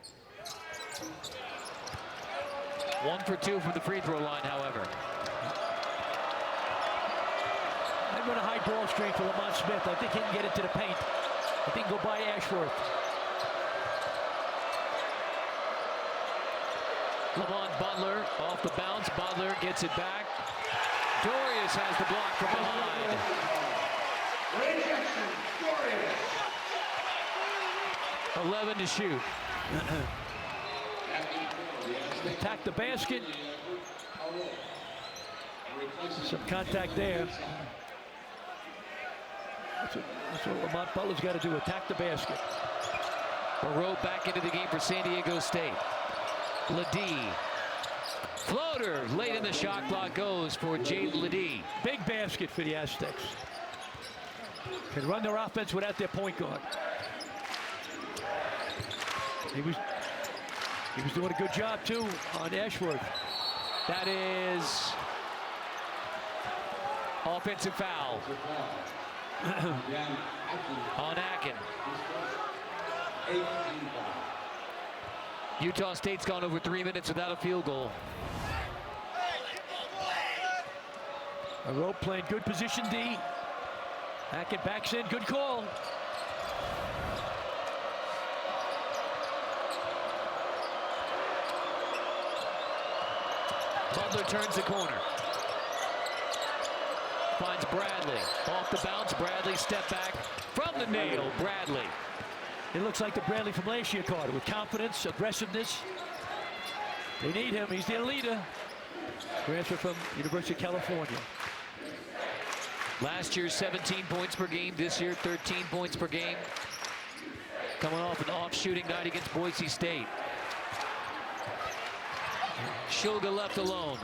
1 for 2 from the free throw line, however. I'd run a high ball screen for Lamont Smith. I think he can get into the paint. I think go by Ashworth. Lamont Butler off the bounce. Butler gets it back. Dorius has the block from behind. Rejection, Glorious. 11 to shoot. Attack the basket. Some contact there. That's what Lamont Butler's got to do, attack the basket. Barreau back into the game for San Diego State. Ledee. Floater late in the shot clock goes for Jaden Ledee. Big basket for the Aztecs. Can run their offense without their point guard. He was doing a good job too on Ashworth. That is offensive foul on Akin. Utah State's gone over 3 minutes without a field goal. Barreau playing good position D. Hackett backs in. Good call. Butler turns the corner. Finds Bradley. Off the bounce. Bradley step back from the nail. Bradley. It looks like the Bradley from last year, Carter, with confidence, aggressiveness. They need him. He's their leader. Transfer from University of California. Last year, 17 points per game. This year, 13 points per game. Coming off an off-shooting night against Boise State. Shulga left alone.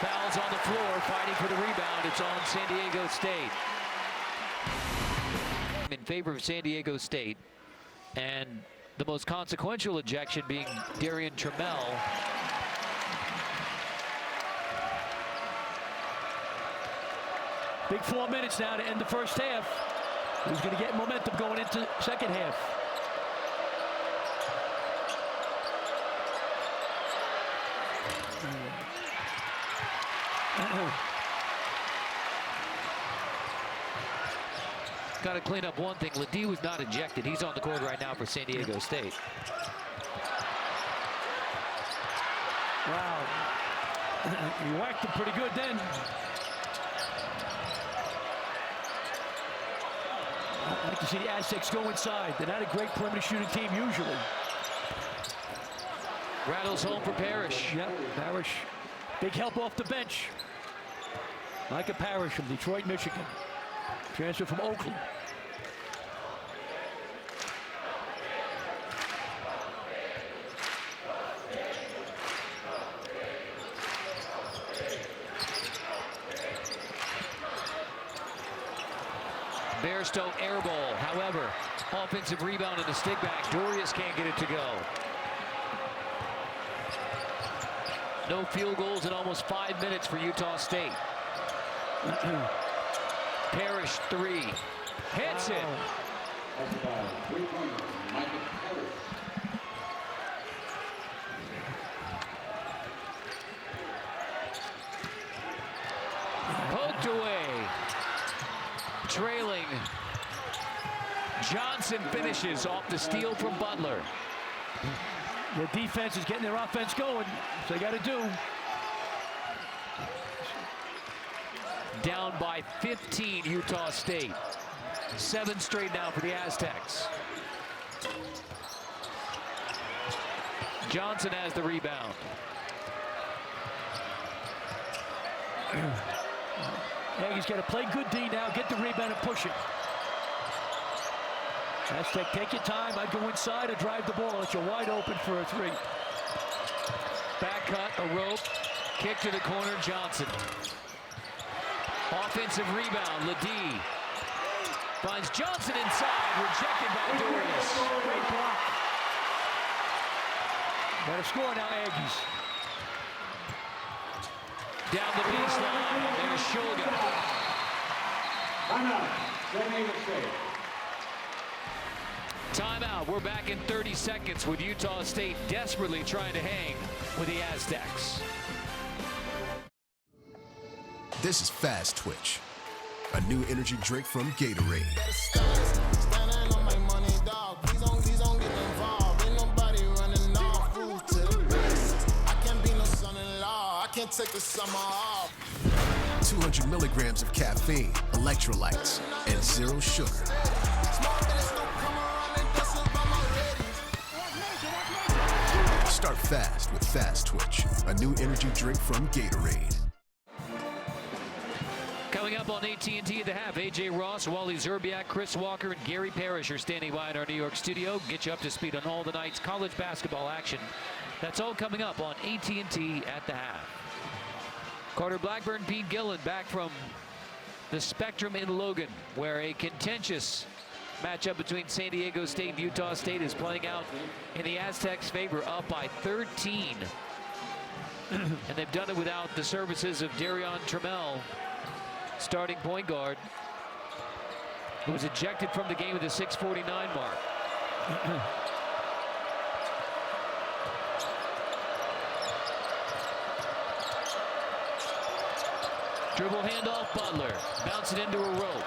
Fouls on the floor, fighting for the rebound. It's on San Diego State. In favor of San Diego State, and the most consequential ejection being Darian Trammell. Big 4 minutes now to end the first half. Who's going to get momentum going into second half? Got to clean up one thing. Ledee was not ejected. He's on the court right now for San Diego State. Wow. He whacked him pretty good then. I'd like to see the Aztecs go inside. They're not a great perimeter shooting team usually. Rattles home for Parrish. Yep, Parrish. Big help off the bench. Micah Parrish from Detroit, Michigan. Transfer from Oakland. Bairstow air ball. However, offensive rebound in the stick back. Dorius can't get it to go. No field goals in almost 5 minutes for Utah State. Parrish 3. Hits it. Poked away. Trailing. Johnson finishes off the steal from Butler. The defense is getting their offense going. So they got to do. Down by 15, Utah State. 7 straight now for the Aztecs. Johnson has the rebound. Aggies got to play good D now, get the rebound and push it. Aztec, take your time. I'd go inside or drive the ball. It's wide open for a 3. Back cut, a rope, kick to the corner, Johnson. Offensive rebound, Ledee. Finds Johnson inside, rejected by Dorius. Great block. Got to score now, Aggies. Down the baseline, there's Shulga. Timeout, San Diego State. Timeout, we're back in 30 seconds with Utah State desperately trying to hang with the Aztecs. This is Fast Twitch, a new energy drink from Gatorade. Take the summer off. 200 milligrams of caffeine, electrolytes, and 0 sugar. Start fast with Fast Twitch, a new energy drink from Gatorade. Coming up on AT&T at the half, A.J. Ross, Wally Zerbiak, Chris Walker, and Gary Parrish are standing by in our New York studio. Get you up to speed on all the night's college basketball action. That's all coming up on AT&T at the half. Carter Blackburn, Pete Gillen back from the Spectrum in Logan, where a contentious matchup between San Diego State and Utah State is playing out in the Aztecs' favor, up by 13. And they've done it without the services of Darian Trammell, starting point guard, who was ejected from the game at the 6:49 mark. Dribble handoff, Butler. Bounce it into a rope.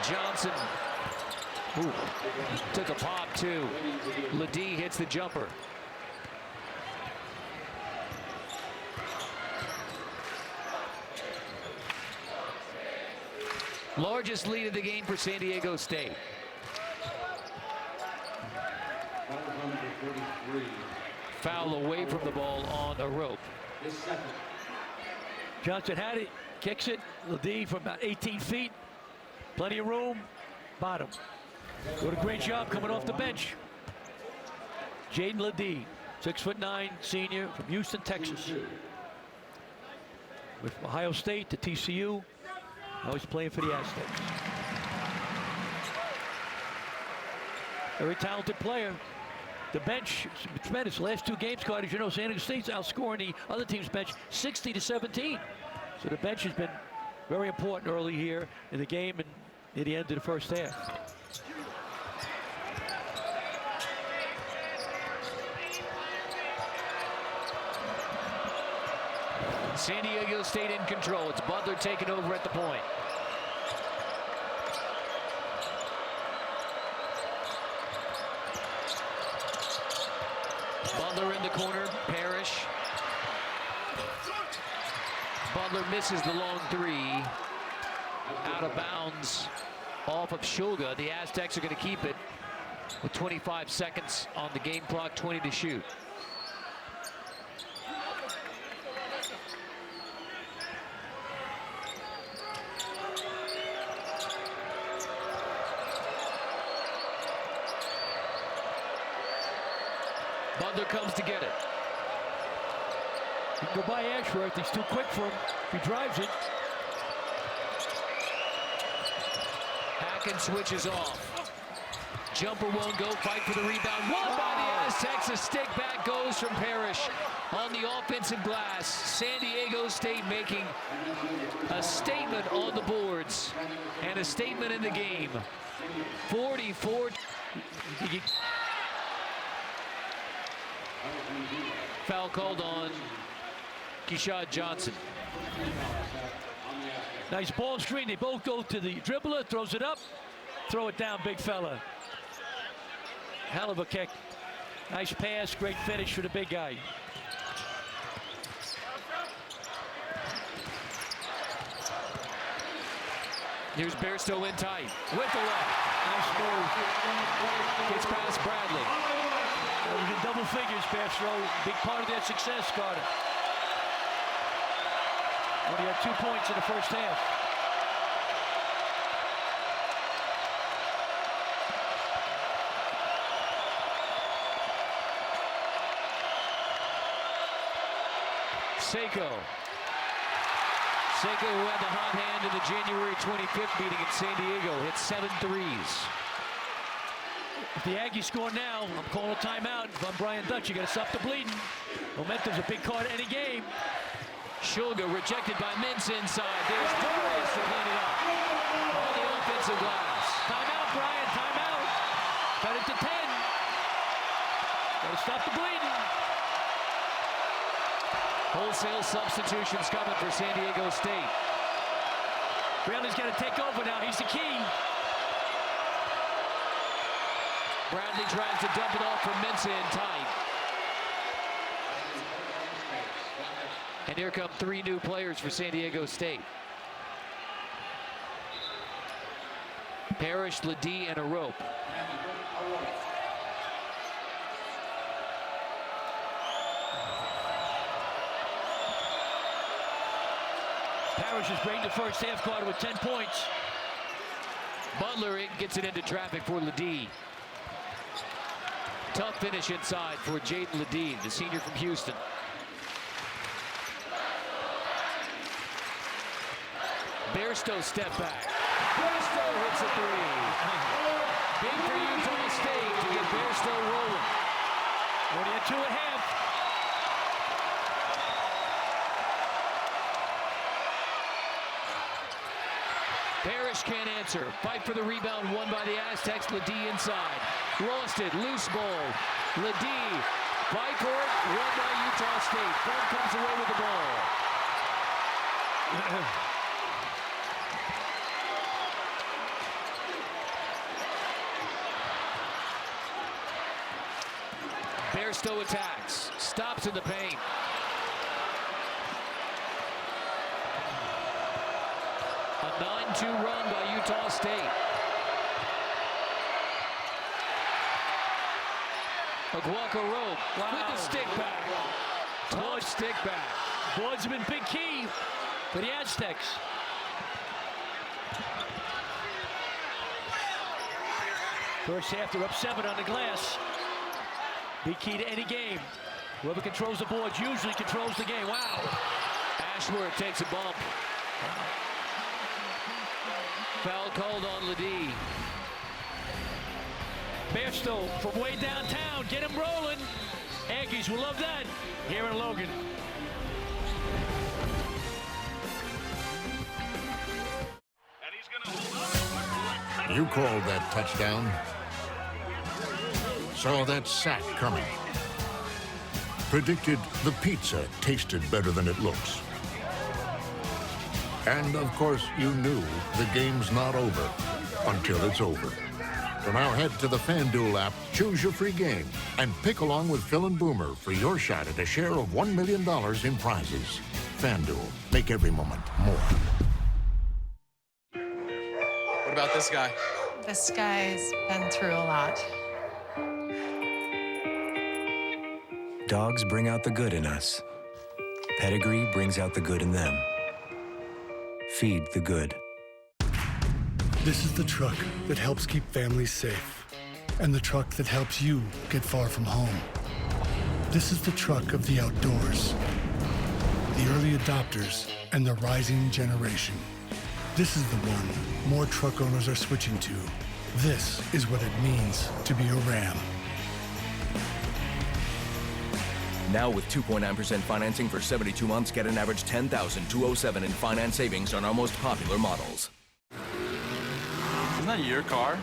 Johnson. Ooh, took a pop too. Ledee hits the jumper. Largest lead of the game for San Diego State. Foul away from the ball on a rope. Johnson had it, kicks it. Ledee from about 18 feet. Plenty of room. Bottom. What a great job coming off the bench. Jaden Ledee, 6'9", senior from Houston, Texas. With Ohio State to TCU. Now he's playing for the Aztecs. Very talented player. The bench, tremendous. Last two games, Carter, as you know, San Diego State's outscoring the other team's bench 60-17. So the bench has been very important early here in the game and near the end of the first half. San Diego State in control. It's Butler taking over at the point. Butler in the corner. Parrish. Butler misses the long three. Out of bounds off of Shulga. The Aztecs are going to keep it with 25 seconds on the game clock, 20 to shoot. Butler comes to get it. He can go by Ashworth. He's too quick for him. If he drives it. Hacken switches off. Jumper won't go. Fight for the rebound. Won by the Aztecs. A stick back goes from Parrish on the offensive glass. San Diego State making a statement on the boards and a statement in the game. 44. Foul called on Keshad Johnson. Nice ball screen. They both go to the dribbler, throws it up, throw it down, big fella. Hell of a kick. Nice pass, great finish for the big guy. Here's Bairstow in tight with the left. Nice move. Gets past Bradley. That was in double figures, Bairstow. Big part of their success, Carter. Only had 2 points in the first half. Seiko. Seiko, who had the hot hand in the January 25th meeting in San Diego, hit 7 threes. If the Aggies score now, I'm calling a timeout. If I'm Brian Dutch, you got to stop the bleeding. Momentum's a big part of any game. Shulga rejected by Mintz inside. There's Darius to clean it up on the offensive glass. Timeout, Brian, timeout. Cut it to 10. Got to stop the bleeding. Wholesale substitutions coming for San Diego State. Bradley's got to take over now. He's the key. Bradley tries to dump it off from Mintz in tight. And here come 3 new players for San Diego State. Parrish, Ledee, and a rope. Parrish is breaking the first half, Carter, with 10 points. Butler gets it into traffic for Ledee. Tough finish inside for Jaden Ledee, the senior from Houston. Bairstow step back. Bairstow hits a 3. Big for Utah State to get Bairstow rolling. Only at 2.5. Parrish can't answer. Fight for the rebound, won by the Aztecs. Ledee inside. Lost it. Loose ball. Ledee Bycourt won by Utah State. Funk comes away with the ball. Bairstow attacks, stops in the paint. A 9-2 run by Utah State. Aguaco with the stick back. Tough stick back. Boards have been big key for the Aztecs. First half, they're up 7 on the glass. Big key to any game. Whoever controls the boards usually controls the game. Wow. Ashworth takes a bump. Foul called on Ledee. Bairstow from way downtown. Get him rolling. Aggies will love that here in Logan. You called that touchdown. Saw that sack coming. Predicted the pizza tasted better than it looks. And of course, you knew the game's not over until it's over. So now head to the FanDuel app, choose your free game, and pick along with Phil and Boomer for your shot at a share of $1 million in prizes. FanDuel, make every moment more. What about this guy? This guy's been through a lot. Dogs bring out the good in us. Pedigree brings out the good in them. Feed the good. This is the truck that helps keep families safe, and the truck that helps you get far from home. This is the truck of the outdoors, the early adopters, and the rising generation. This is the one more truck owners are switching to. This is what it means to be a Ram. Now with 2.9% financing for 72 months, get an average $10,207 in finance savings on our most popular models. Isn't that your car?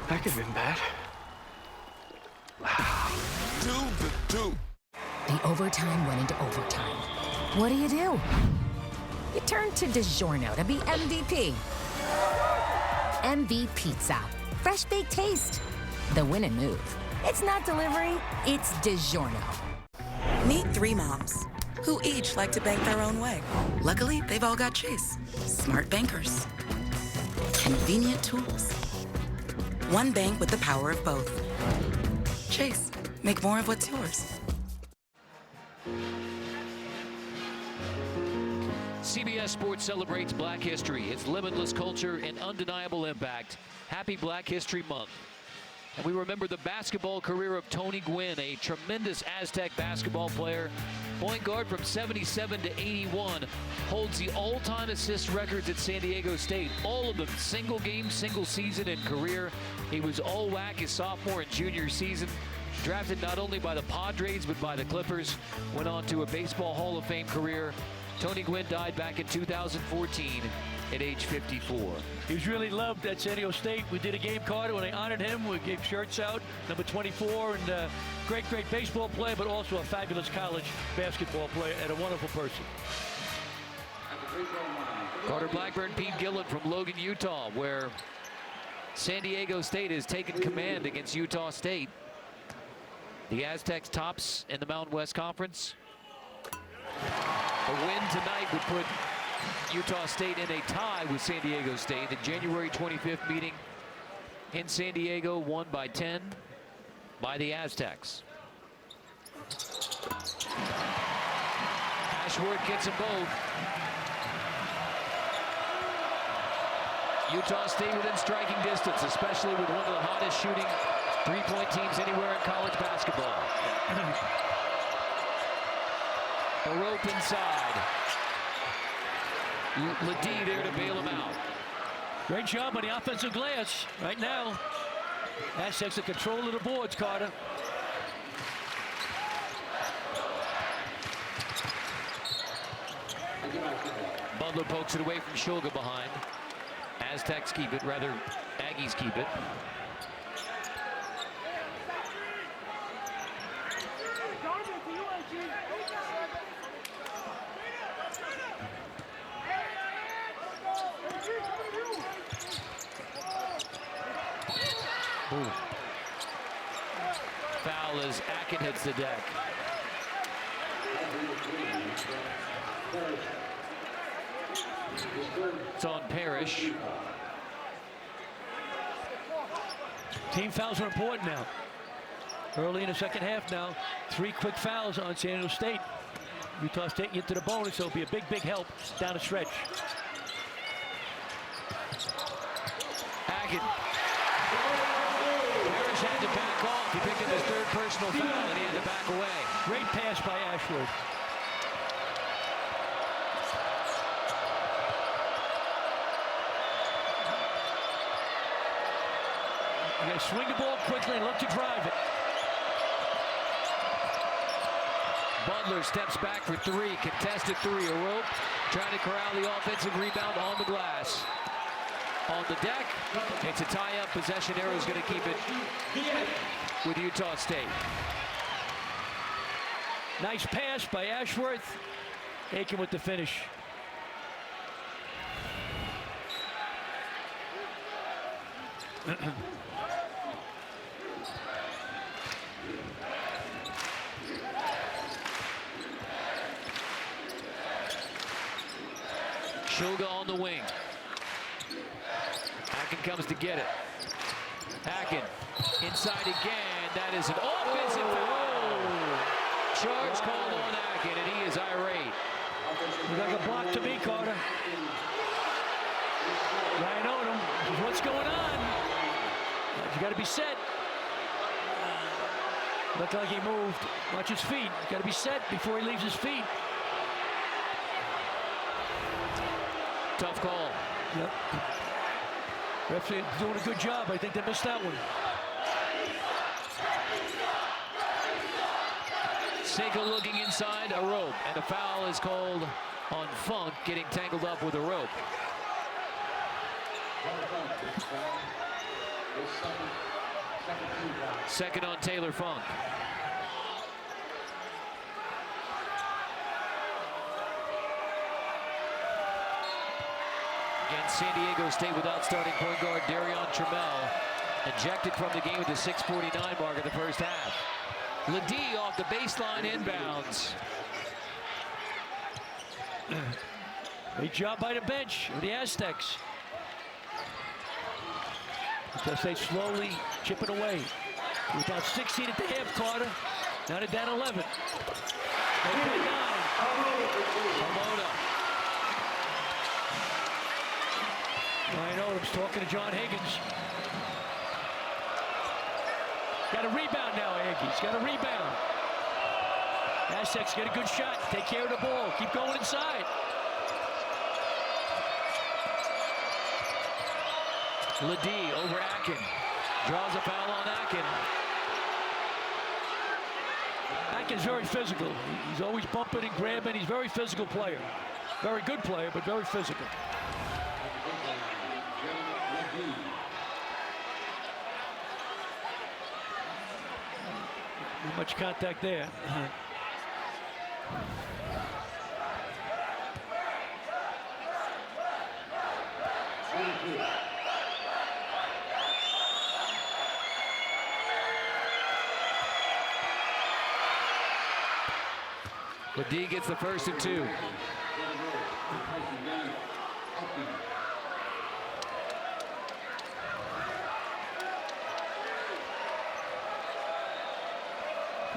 That could have been bad. The overtime went into overtime. What do? You turn to DiGiorno to be MVP. MV Pizza. Fresh baked taste. The win and move. It's not delivery, it's DiGiorno. Meet 3 moms who each like to bank their own way. Luckily, they've all got Chase. Smart bankers. Convenient tools. One bank with the power of both. Chase, make more of what's yours. CBS Sports celebrates Black history, its limitless culture and undeniable impact. Happy Black History Month. And we remember the basketball career of Tony Gwynn, a tremendous Aztec basketball player. Point guard from 77 to 81, holds the all-time assist records at San Diego State. All of them single game, single season in career. He was all WAC his sophomore and junior season. Drafted not only by the Padres, but by the Clippers. Went on to a Baseball Hall of Fame career. Tony Gwynn died back in 2014 at age 54. He was really loved at San Diego State. We did a game card when they honored him. We gave shirts out, number 24, and great baseball player, but also a fabulous college basketball player and a wonderful person. Carter Blackburn, Pete Gillen from Logan, Utah, where San Diego State has taken command against Utah State. The Aztecs tops in the Mountain West Conference. A win tonight would put Utah State in a tie with San Diego State. The January 25th meeting in San Diego, won by 10 by the Aztecs. Ashworth gets them both. Utah State within striking distance, especially with one of the hottest shooting three-point teams anywhere in college basketball. A rope inside. Ledee there to bail him out. Great job on the offensive glass right now. Aztecs in control of the boards, Carter. Butler pokes it away from Shulga behind. Aztecs keep it, rather Aggies keep it. Ooh. Foul as Akin hits the deck. It's on Parrish. Team fouls are important now. Early in the second half now, 3 quick fouls on San Diego State. Utah State get to the bonus, so it'll be a big, big help down the stretch. Akin. Parrish had to back off. He picked up his 3rd personal foul, and he had to back away. Great pass by Ashworth. You got to swing the ball quickly and look to drive it. Butler steps back for 3, contested 3, a rope, trying to corral the offensive rebound on the glass. On the deck, it's a tie-up. Possession arrow is going to keep it with Utah State. Nice pass by Ashworth. Aiken with the finish. Shulga on the wing. Akin comes to get it. Akin inside again. That is an offensive foul. Charge called on Akin, and he is irate. Looks like a block to me, Carter. Ryan Odom, what's going on? You got to be set. Looked like he moved. Watch his feet. Got to be set before he leaves his feet. Tough call. Yep. Referee doing a good job. I think they missed that one. Seiko looking inside, a rope, and a foul is called on Funk, getting tangled up with a rope. Second on Taylor Funk. Again, San Diego State without starting point guard Darion Trammell, ejected from the game with the 6:49 mark of the first half. Ledee off the baseline inbounds. Great job by the bench of the Aztecs. Utah State slowly chipping away. Without 16 at the half, Carter. Now they're down 11. They play 9. Pomona. Ryan Odom's talking to John Higgins. Got a rebound now, Aggies. Got a rebound. Aztecs get a good shot. Take care of the ball. Keep going inside. Ledee over Akin. Draws a foul on Akin. Akin's very physical. He's always bumping and grabbing. He's a very physical player. Very good player, but very physical. Not much contact there. Ledee gets the first and 2.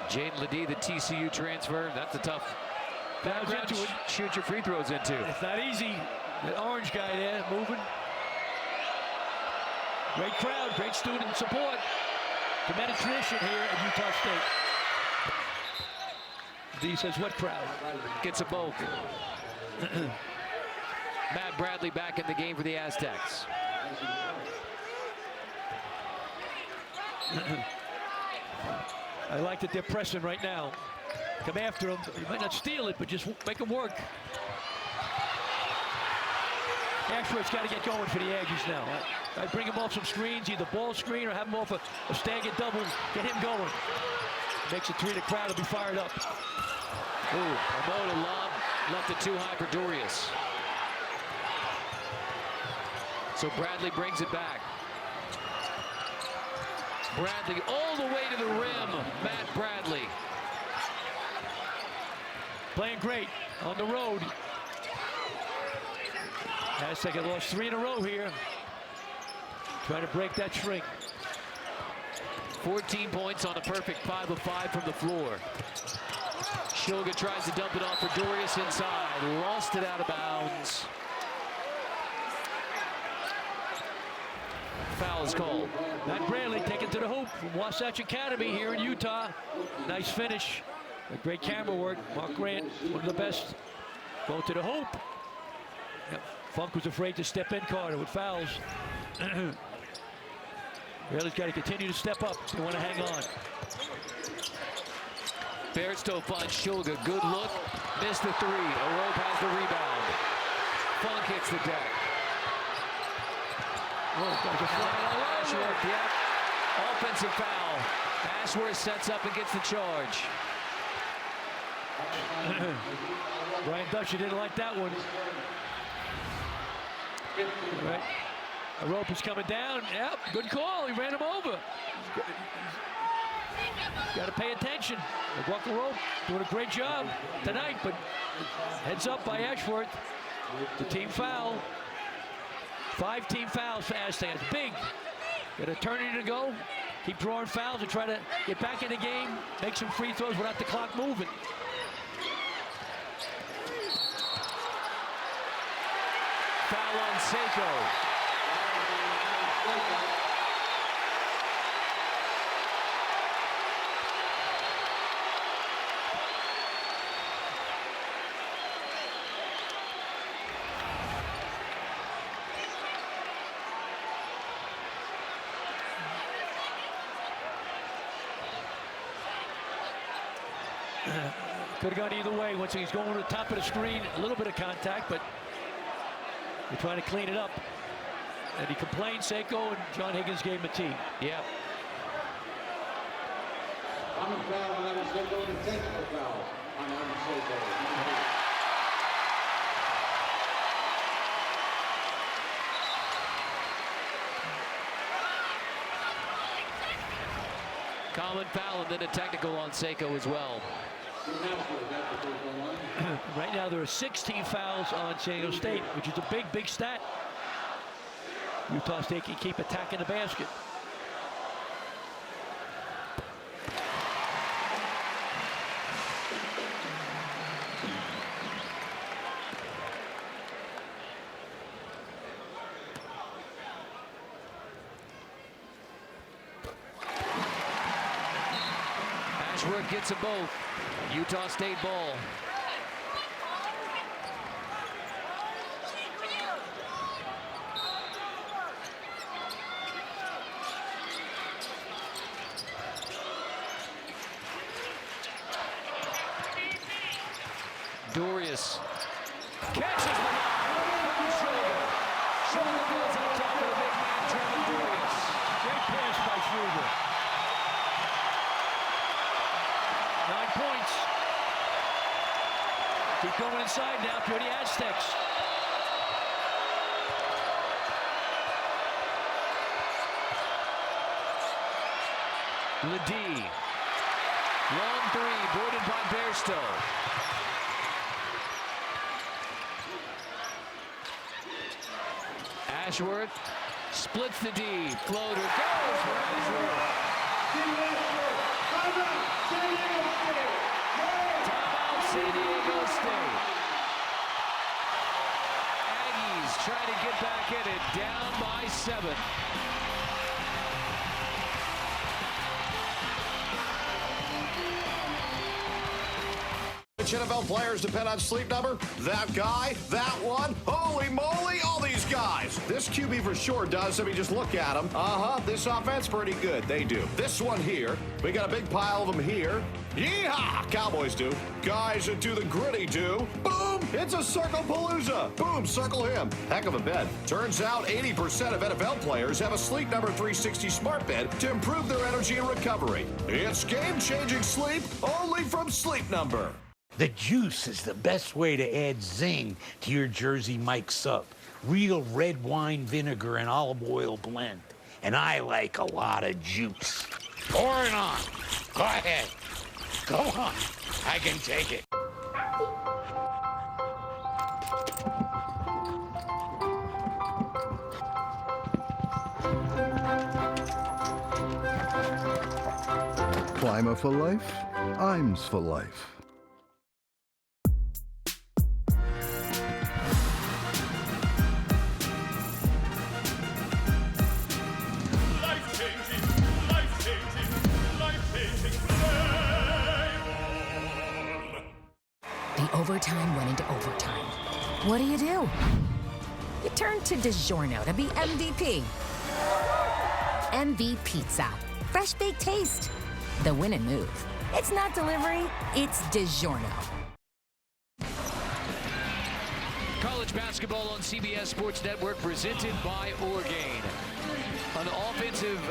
Jaden Ledee, the TCU transfer. That's a tough background to shoot your free throws into. It's not easy. That orange guy there moving. Great crowd, great student support. Tremendous tradition here at Utah State. D says, what crowd? Gets a both. Matt Bradley back in the game for the Aztecs. I like that they're pressing right now. Come after him. You might not steal it, but just make him work. Ashworth's got to get going for the Aggies now. I bring him off some screens, either ball screen or have him off a staggered double. Get him going. Makes it 3. The crowd will be fired up. Ooh, Ramona lob left it too high for Dorius. So Bradley brings it back. Bradley all the way to the rim. Matt Bradley. Playing great on the road. Aztec had lost 3 in a row here. Trying to break that shrink. 14 points on a perfect 5 of 5 from the floor. Shulga tries to dump it off for Dorius inside. Lost it out of bounds. Foul is called. Matt Bradley taken to the hoop from Wasatch Academy here in Utah. Nice finish. Great camera work. Mark Grant, one of the best. Going to the hoop. Yep. Funk was afraid to step in, Carter, with fouls. Bradley's got to continue to step up. They want to hang on. Bairstow finds Shulga. Good look. Missed the 3. Orobe has the rebound. Funk hits the deck. Ashworth, yeah. Offensive foul. Ashworth sets up and gets the charge. Brian Dutcher didn't like that one. Right. A rope is coming down. Yep, good call. He ran him over. Got to pay attention. Walker Rope doing a great job tonight, but heads up by Ashworth. The team foul. 5 team fouls for Aztec. It's big. Got a eternity to go. Keep drawing fouls and try to get back in the game. Make some free throws without the clock moving. Foul on Seiko. Could have gone either way. Once he's going to the top of the screen, a little bit of contact, but they're trying to clean it up. And he complained, Seiko, and John Higgins gave him a tee. Yeah. Common foul on Adam Seiko and a technical foul on Adam Seiko. Common foul and then a technical on Seiko as well. Right now there are 16 fouls on San Diego State, which is a big, big stat. Utah State can keep attacking the basket. Ashworth gets them both. Utah State ball. Dorius catches the line. Shulga goes on top of the big man, Trevor Dorius. Great pass by Shulga. 9 points. Keep going inside now for the Aztecs. Ledee. Long 3, boarded by Bairstow. Ashworth splits the D. Floater goes for Ashworth. Timeout, San Diego State. Aggies trying to get back in it, down by 7. Which NFL players depend on Sleep Number? That guy? That one? Holy moly, all these guys. This QB for sure does. I mean, just look at them. This offense, pretty good. They do. This one here, we got a big pile of them here. Yeehaw! Cowboys do. Guys that do the gritty do. Boom! It's a circle palooza. Boom! Circle him. Heck of a bed. Turns out 80% of NFL players have a Sleep Number 360 smart bed to improve their energy and recovery. It's game-changing sleep only from Sleep Number. The juice is the best way to add zing to your Jersey Mike sub. Real red wine vinegar and olive oil blend. And I like a lot of juice. Pour it on. Go ahead. Go on. I can take it. Clima for life, Imes for life. The overtime went into overtime. What do? You turn to DiGiorno to be MVP. MV Pizza. Fresh baked taste. The win and move. It's not delivery, it's DiGiorno. College basketball on CBS Sports Network presented by Orgain. An offensive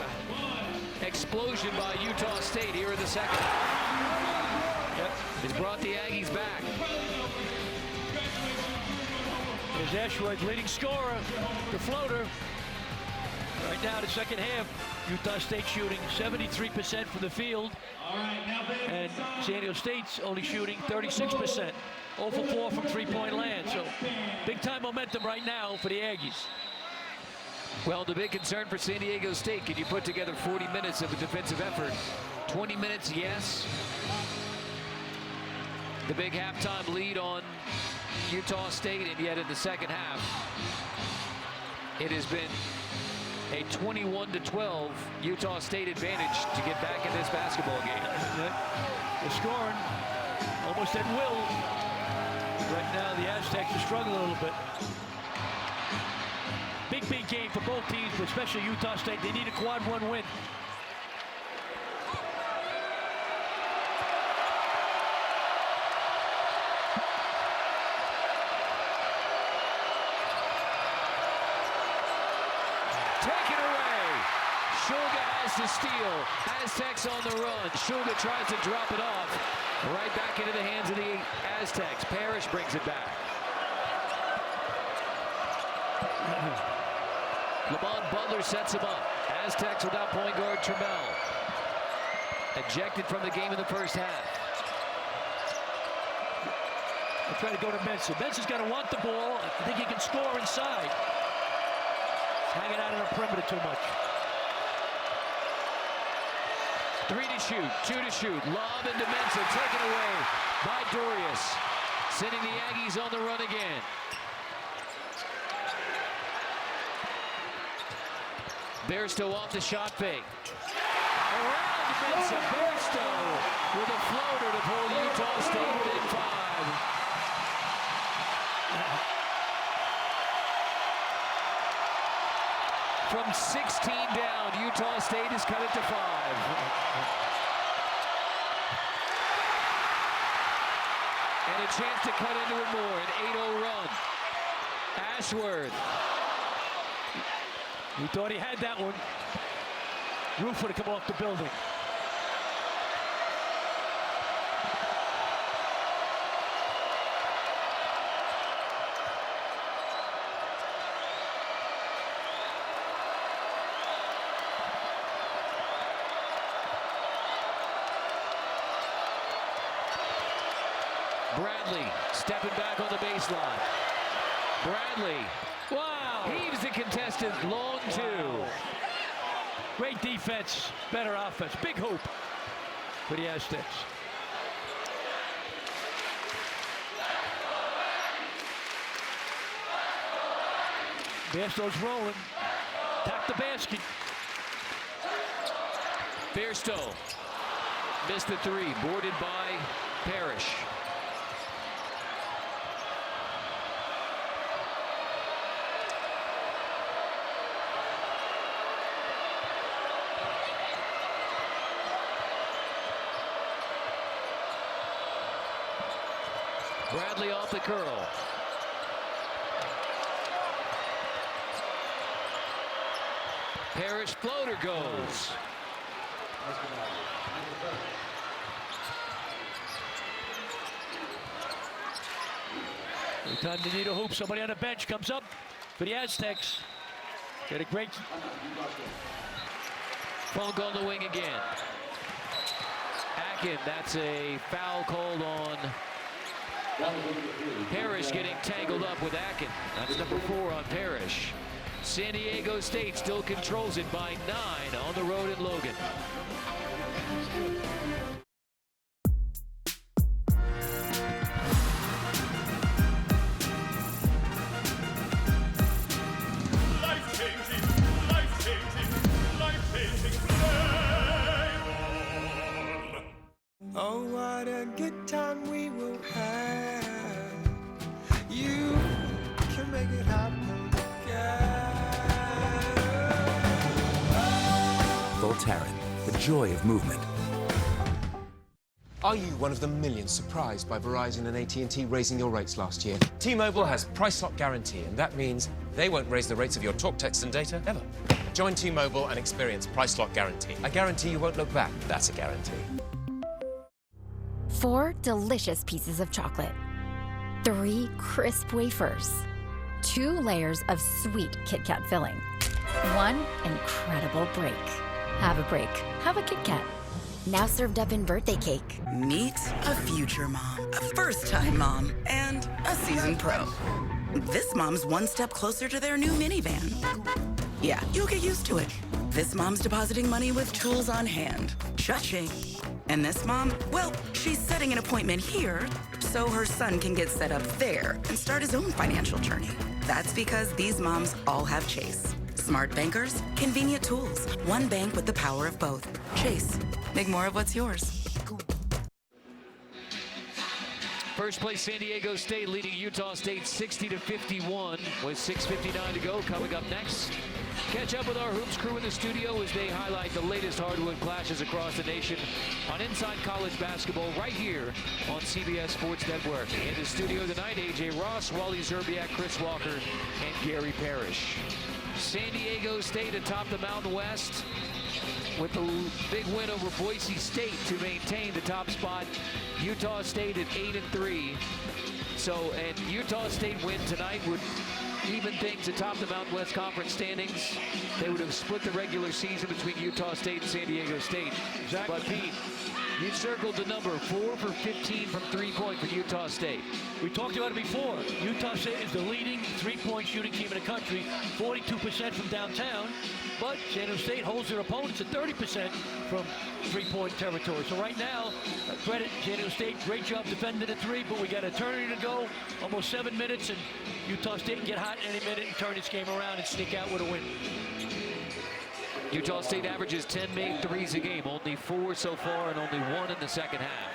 explosion by Utah State here in the second. It's brought the Aggies back. There's Ashworth, leading scorer, the floater. Right now, the second half, Utah State shooting 73% from the field. And San Diego State's only shooting 36%. 0 for 4 from three-point land. So big-time momentum right now for the Aggies. Well, the big concern for San Diego State, can you put together 40 minutes of a defensive effort? 20 minutes, yes. The big halftime lead on Utah State, and yet in the second half, it has been a 21-12 Utah State advantage to get back in this basketball game. They're scoring almost at will. Right now, the Aztecs are struggling a little bit. Big game for both teams, but especially Utah State. They need a quad one win. Taken away. Shulga has to steal. Aztecs on the run. Shulga tries to drop it off. Right back into the hands of the Aztecs. Parrish brings it back. Lamont Butler sets him up. Aztecs without point guard Trammell. Ejected from the game in the first half. They're trying to go to Benson. Benson's got to want the ball. I think he can score inside. Hanging out on the perimeter too much. 3 to shoot, 2 to shoot. Lob into Mensah, taken away by Dorius. Sending the Aggies on the run again. Bairstow off the shot fake. Around Mensah, Bairstow with a floater to pull Utah State within 5. From 16 down, Utah State has cut it to 5. And a chance to cut into it more, an 8-0 run. Ashworth. He thought he had that one. Roof would have come off the building. Bradley stepping back on the baseline. Bradley. Wow. Heaves the contestant, long 2. Great defense, better offense. Big hoop for the Aztecs. Bairstow's rolling. Tap the basket. Bairstow missed the 3, boarded by Parrish. Bradley off the curl. Parrish floater goes. Every time they need a hoop, somebody on the bench comes up for the Aztecs. Get a great Funk on the wing again. Akin, that's a foul called on Parrish, getting tangled up with Akin. That's number 4 on Parrish. San Diego State still controls it by 9 on the road in Logan. Oh, what a good time we will have. You can make it happen again. Voltaren, the joy of movement. Are you one of the millions surprised by Verizon and AT&T raising your rates last year? T-Mobile has Price Lock Guarantee, and that means they won't raise the rates of your talk, text, and data ever. Join T-Mobile and experience Price Lock Guarantee. A guarantee you won't look back. That's a guarantee. 4 delicious pieces of chocolate, 3 crisp wafers, 2 layers of sweet Kit Kat filling, 1 incredible break. Have a break. Have a Kit Kat. Now served up in birthday cake. Meet a future mom, a first-time mom, and a seasoned pro. This mom's one step closer to their new minivan. Yeah, you'll get used to it. This mom's depositing money with tools on hand. Cha-ching. And this mom, well, she's setting an appointment here so her son can get set up there and start his own financial journey. That's because these moms all have Chase. Smart bankers, convenient tools. One bank with the power of both. Chase. Make more of what's yours. First place San Diego State leading Utah State 60-51 with 6:59 to go. Coming up next, catch up with our Hoops crew in the studio as they highlight the latest hardwood clashes across the nation on Inside College Basketball right here on CBS Sports Network. In the studio tonight, AJ Ross, Wally Zerbiak, Chris Walker, and Gary Parrish. San Diego State atop the Mountain West with the big win over Boise State to maintain the top spot. Utah State at 8-3. So, and Utah State win tonight would even things atop the Mountain West Conference standings. They would have split the regular season between Utah State and San Diego State. Exactly. But Pete, you circled the number 4 for 15 from three-point for Utah State. We talked about it before. Utah State is the leading three-point shooting team in the country, 42% from downtown. But San Diego State holds their opponents at 30% from three-point territory. So right now, credit San Diego State, great job defending the 3, but we got a eternity to go, almost 7 minutes, and Utah State can get hot any minute and turn this game around and sneak out with a win. Utah State averages 10 made threes a game, only 4 so far and only 1 in the second half.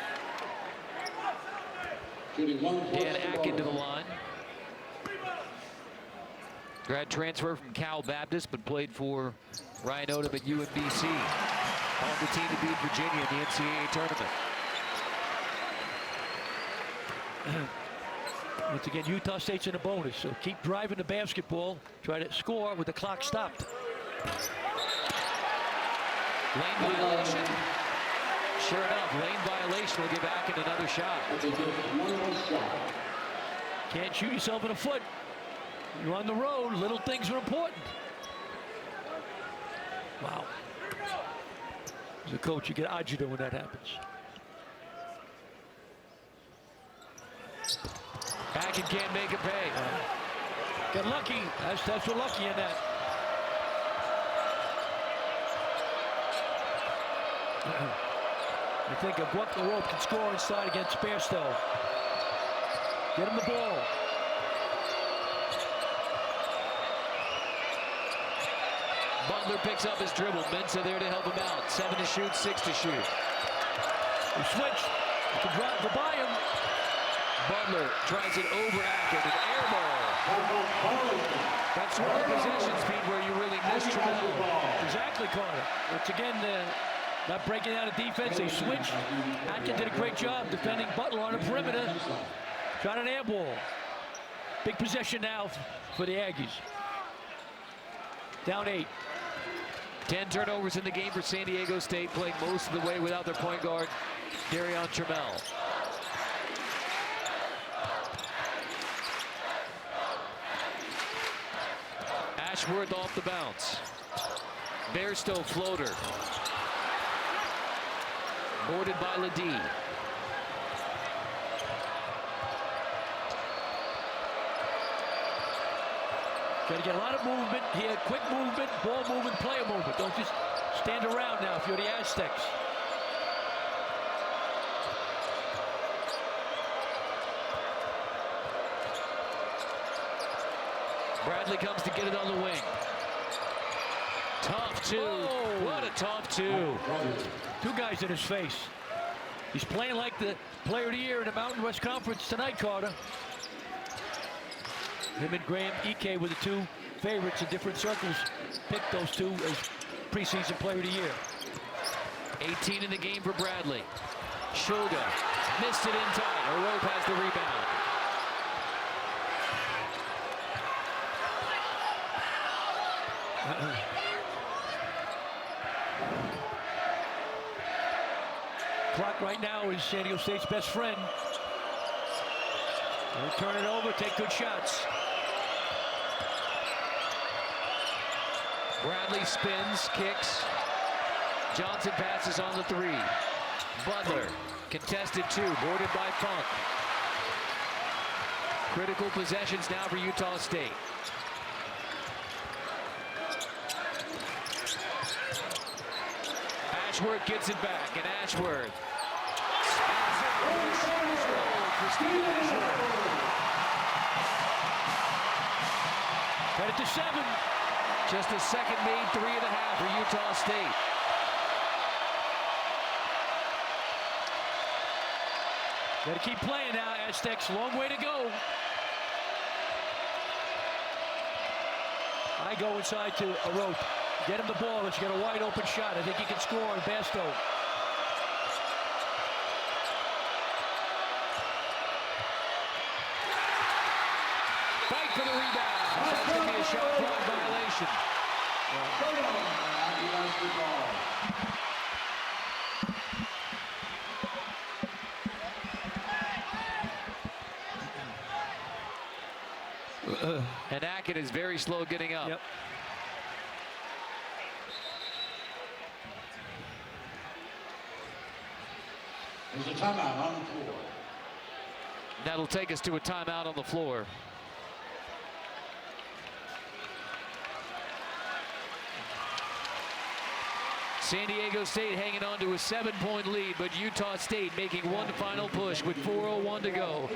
Dan Akin to the line. Grad transfer from Cal Baptist, but played for Ryan Odom at UMBC. On the team to beat Virginia in the NCAA tournament. Once again, Utah State's in a bonus, so keep driving the basketball, try to score with the clock stopped. Lane violation. Sure enough, lane violation will give Akin another shot. Can't shoot yourself in the foot. You're on the road, little things are important. Wow. As a coach, you get agita when that happens. Akin can't make it pay. Got lucky. That's what lucky in that. I think a Buckle Rope can score inside against Bairstow. Get him the ball. Butler picks up his dribble. Mensah there to help him out. 7 to shoot, 6 to shoot. He switched. He can drive to buy him. Butler tries it over Akin, an air ball. That's one of the possession speed where you really miss Travell. Exactly, Carter. Once again, not breaking out of defense. They switched. Akin did a great job defending Butler on the perimeter. Got an air ball. Big possession now for the Aggies. Down 8. 10 turnovers in the game for San Diego State, playing most of the way without their point guard, Darion Trammell. Ashworth off the bounce. Bairstow floater. Boarded by Ledee. Got to get a lot of movement here. Quick movement, ball movement, player movement. Don't just stand around now if you're the Aztecs. Bradley comes to get it on the wing. Tough two. Oh. What a tough two. 2 guys in his face. He's playing like the player of the year in the Mountain West Conference tonight, Carter. Him and Graham Ike were the 2 favorites in different circles. Picked those 2 as preseason player of the year. 18 in the game for Bradley. Shoga missed it in time. Arope has the rebound. Clock right now is San Diego State's best friend. They'll turn it over, take good shots. Bradley spins, kicks. Johnson passes on the 3. Butler, contested 2, boarded by Funk. Critical possessions now for Utah State. Ashworth gets it back, and Ashworth Got it to 7. Just a second made 3.5 for Utah State. Got to keep playing now, Aztecs. Long way to go. I go inside to Arope. Get him the ball. Let's get a wide open shot. I think he can score on Bairstow. Fight for the rebound. That's going to be a shot clock violation. And Hackett is very slow getting up. Yep. There's a timeout on the floor. That'll take us to a timeout on the floor. San Diego State hanging on to a 7-point lead, but Utah State making one final push with 4:01 to go.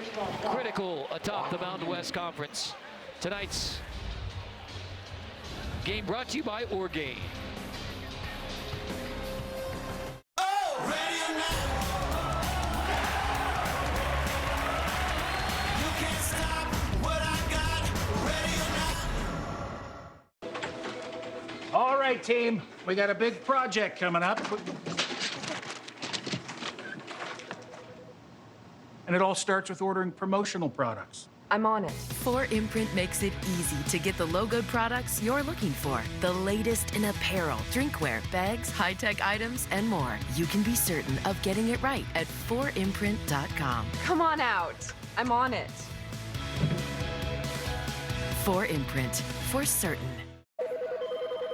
Critical atop the Mountain West Conference. Tonight's game brought to you by Orgain. All right, team, we got a big project coming up. And it all starts with ordering promotional products. I'm on it. 4imprint makes it easy to get the logoed products you're looking for. The latest in apparel, drinkware, bags, high-tech items, and more. You can be certain of getting it right at 4imprint.com. Come on out. I'm on it. 4imprint, for certain.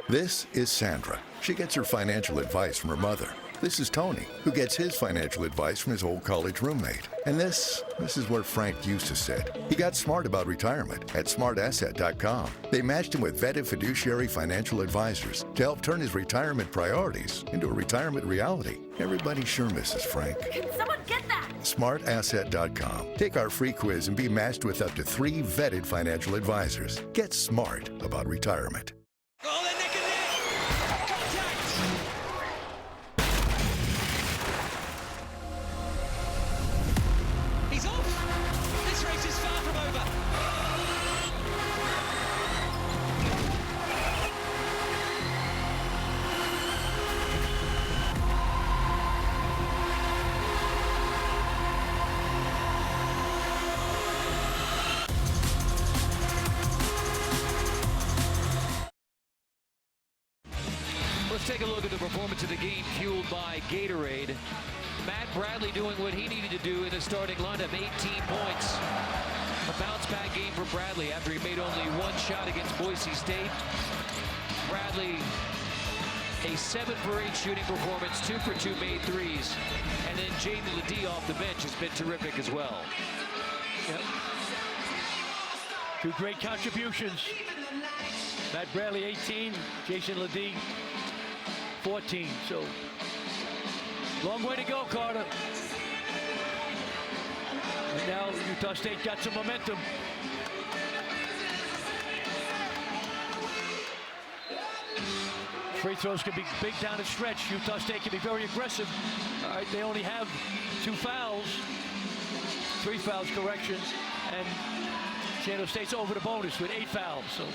This is Sandra. She gets her financial advice from her mother. This is Tony, who gets his financial advice from his old college roommate. And this is where Frank used to sit. He got smart about retirement at smartasset.com. They matched him with vetted fiduciary financial advisors to help turn his retirement priorities into a retirement reality. Everybody sure misses Frank. Can someone get that? Smartasset.com. Take our free quiz and be matched with up to 3 vetted financial advisors. Get smart about retirement. He's off. This race is far from over. Let's take a look at the performance of the game fueled by Gatorade. Matt Bradley doing what he needed to do in the starting lineup, 18 points. A bounce-back game for Bradley after he made only one shot against Boise State. Bradley, a 7 for 8 shooting performance, 2 for 2 made threes. And then Jaden Ledee off the bench has been terrific as well. Yep. 2 great contributions. Matt Bradley, 18. Jason Ledee, 14. So, long way to go, Carter. And now Utah State got some momentum. Free throws can be big down the stretch. Utah State can be very aggressive. All right, they only have 2 fouls. 3 fouls, correction. And San Jose State's over the bonus with 8 fouls. So.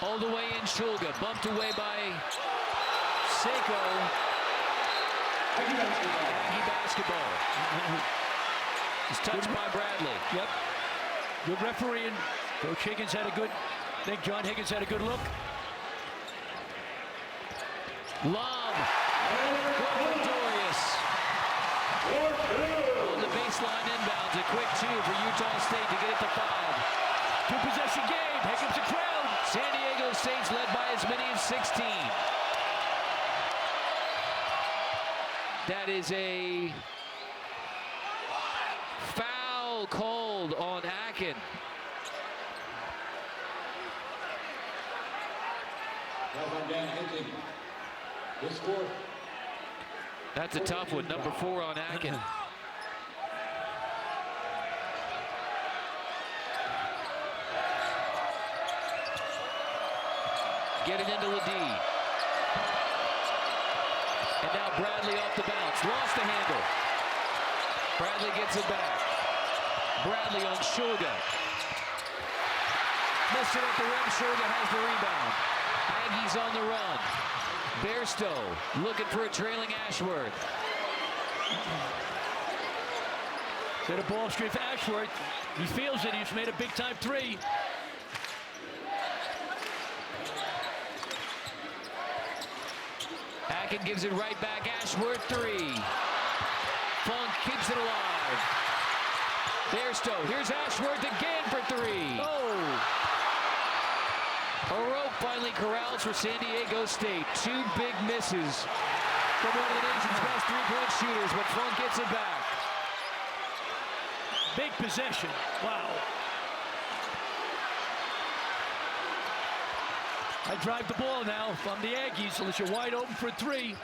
All the way in Shulga, bumped away by Seiko. Aggie basketball. It's touched by Bradley. Yep. Good refereeing. Coach Higgins had a good, I think John Higgins had a good look. Lob. Dorius. On the baseline inbounds, a quick 2 for Utah State to get it to 5. 2-possession game. Here comes the crowd. San Diego State's led by as many as 16. That is a foul called on Akin. That's a tough one, number 4 on Akin. Getting into Ledee. And now Bradley off the bounce. Lost the handle. Bradley gets it back. Bradley on Shulga. Missed it at the rim. Shulga has the rebound. Aggies on the run. Bairstow looking for a trailing Ashworth. Get a ball straight for Ashworth. He feels it. He's made a big-time 3. Akin gives it right back. Ashworth 3. Funk keeps it alive. Bairstow. Here's Ashworth again for 3. Oh! Oroke finally corrals for San Diego State. 2 big misses from one of the nation's best 3-point shooters, but Funk gets it back. Big possession. Wow. I drive the ball now if I'm the Aggies, unless you're wide open for 3.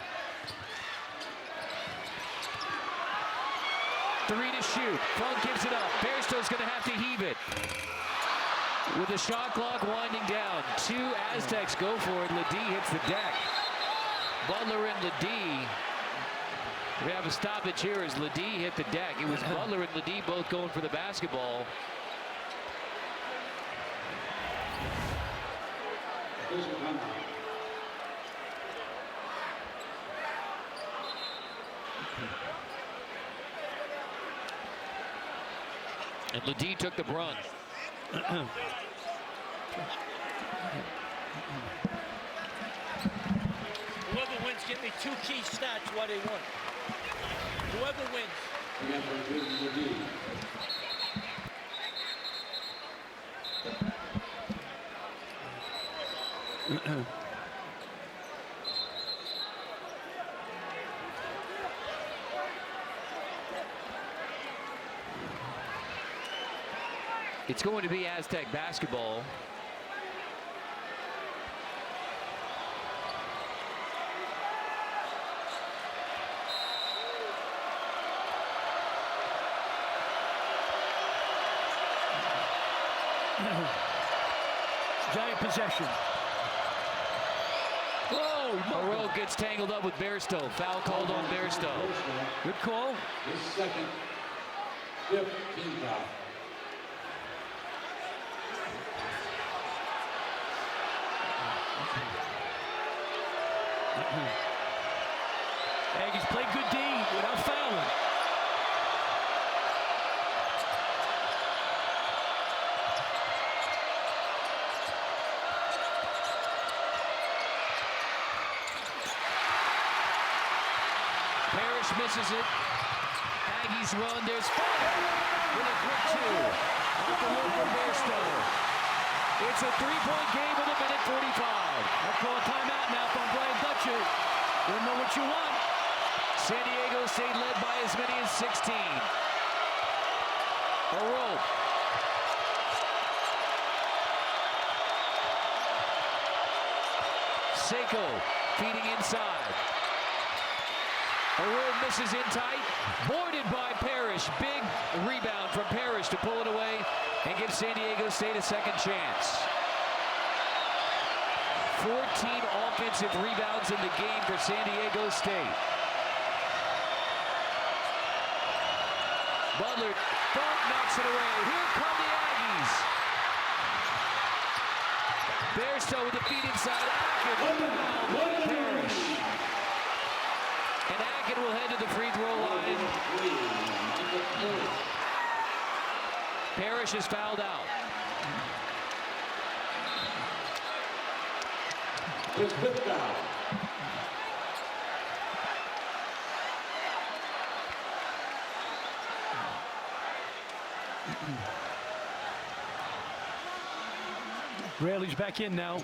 3 to shoot. Funk gives it up. Bairstow's going to have to heave it. With the shot clock winding down, 2 Aztecs go for it. Ledee hits the deck. Butler and Ledee. We have a stoppage here as Ledee hit the deck. It was Butler and Ledee both going for the basketball. And Ledee took the brunt. Whoever wins, give me 2 key stats why they won. Whoever wins. It's going to be Aztec basketball. Giant possession. Whoa! Oroke gets tangled up with Bairstow. Foul called on Bairstow. Good call. His second, 5th team foul. Aggies played good D without fouling. Parrish misses it. Aggies run. There's fire with a quick two. Off the loop from Bairstow. It's a three-point game with a minute 45. I'll call a timeout now from Brian Dutcher. You know what you want. San Diego State led by as many as 16. A rope. Seiko feeding inside. Aurora misses in tight. Boarded by Parrish. Big rebound from Parrish to pull it away and give San Diego State a second chance. 14 offensive rebounds in the game for San Diego State. Butler, Funk knocks it away. Here come the Aggies. Bairstow with the feet inside. Akin, one Parrish. And Akin will head to the free throw line. Parrish is fouled out. His fifth foul. Raley's back in now.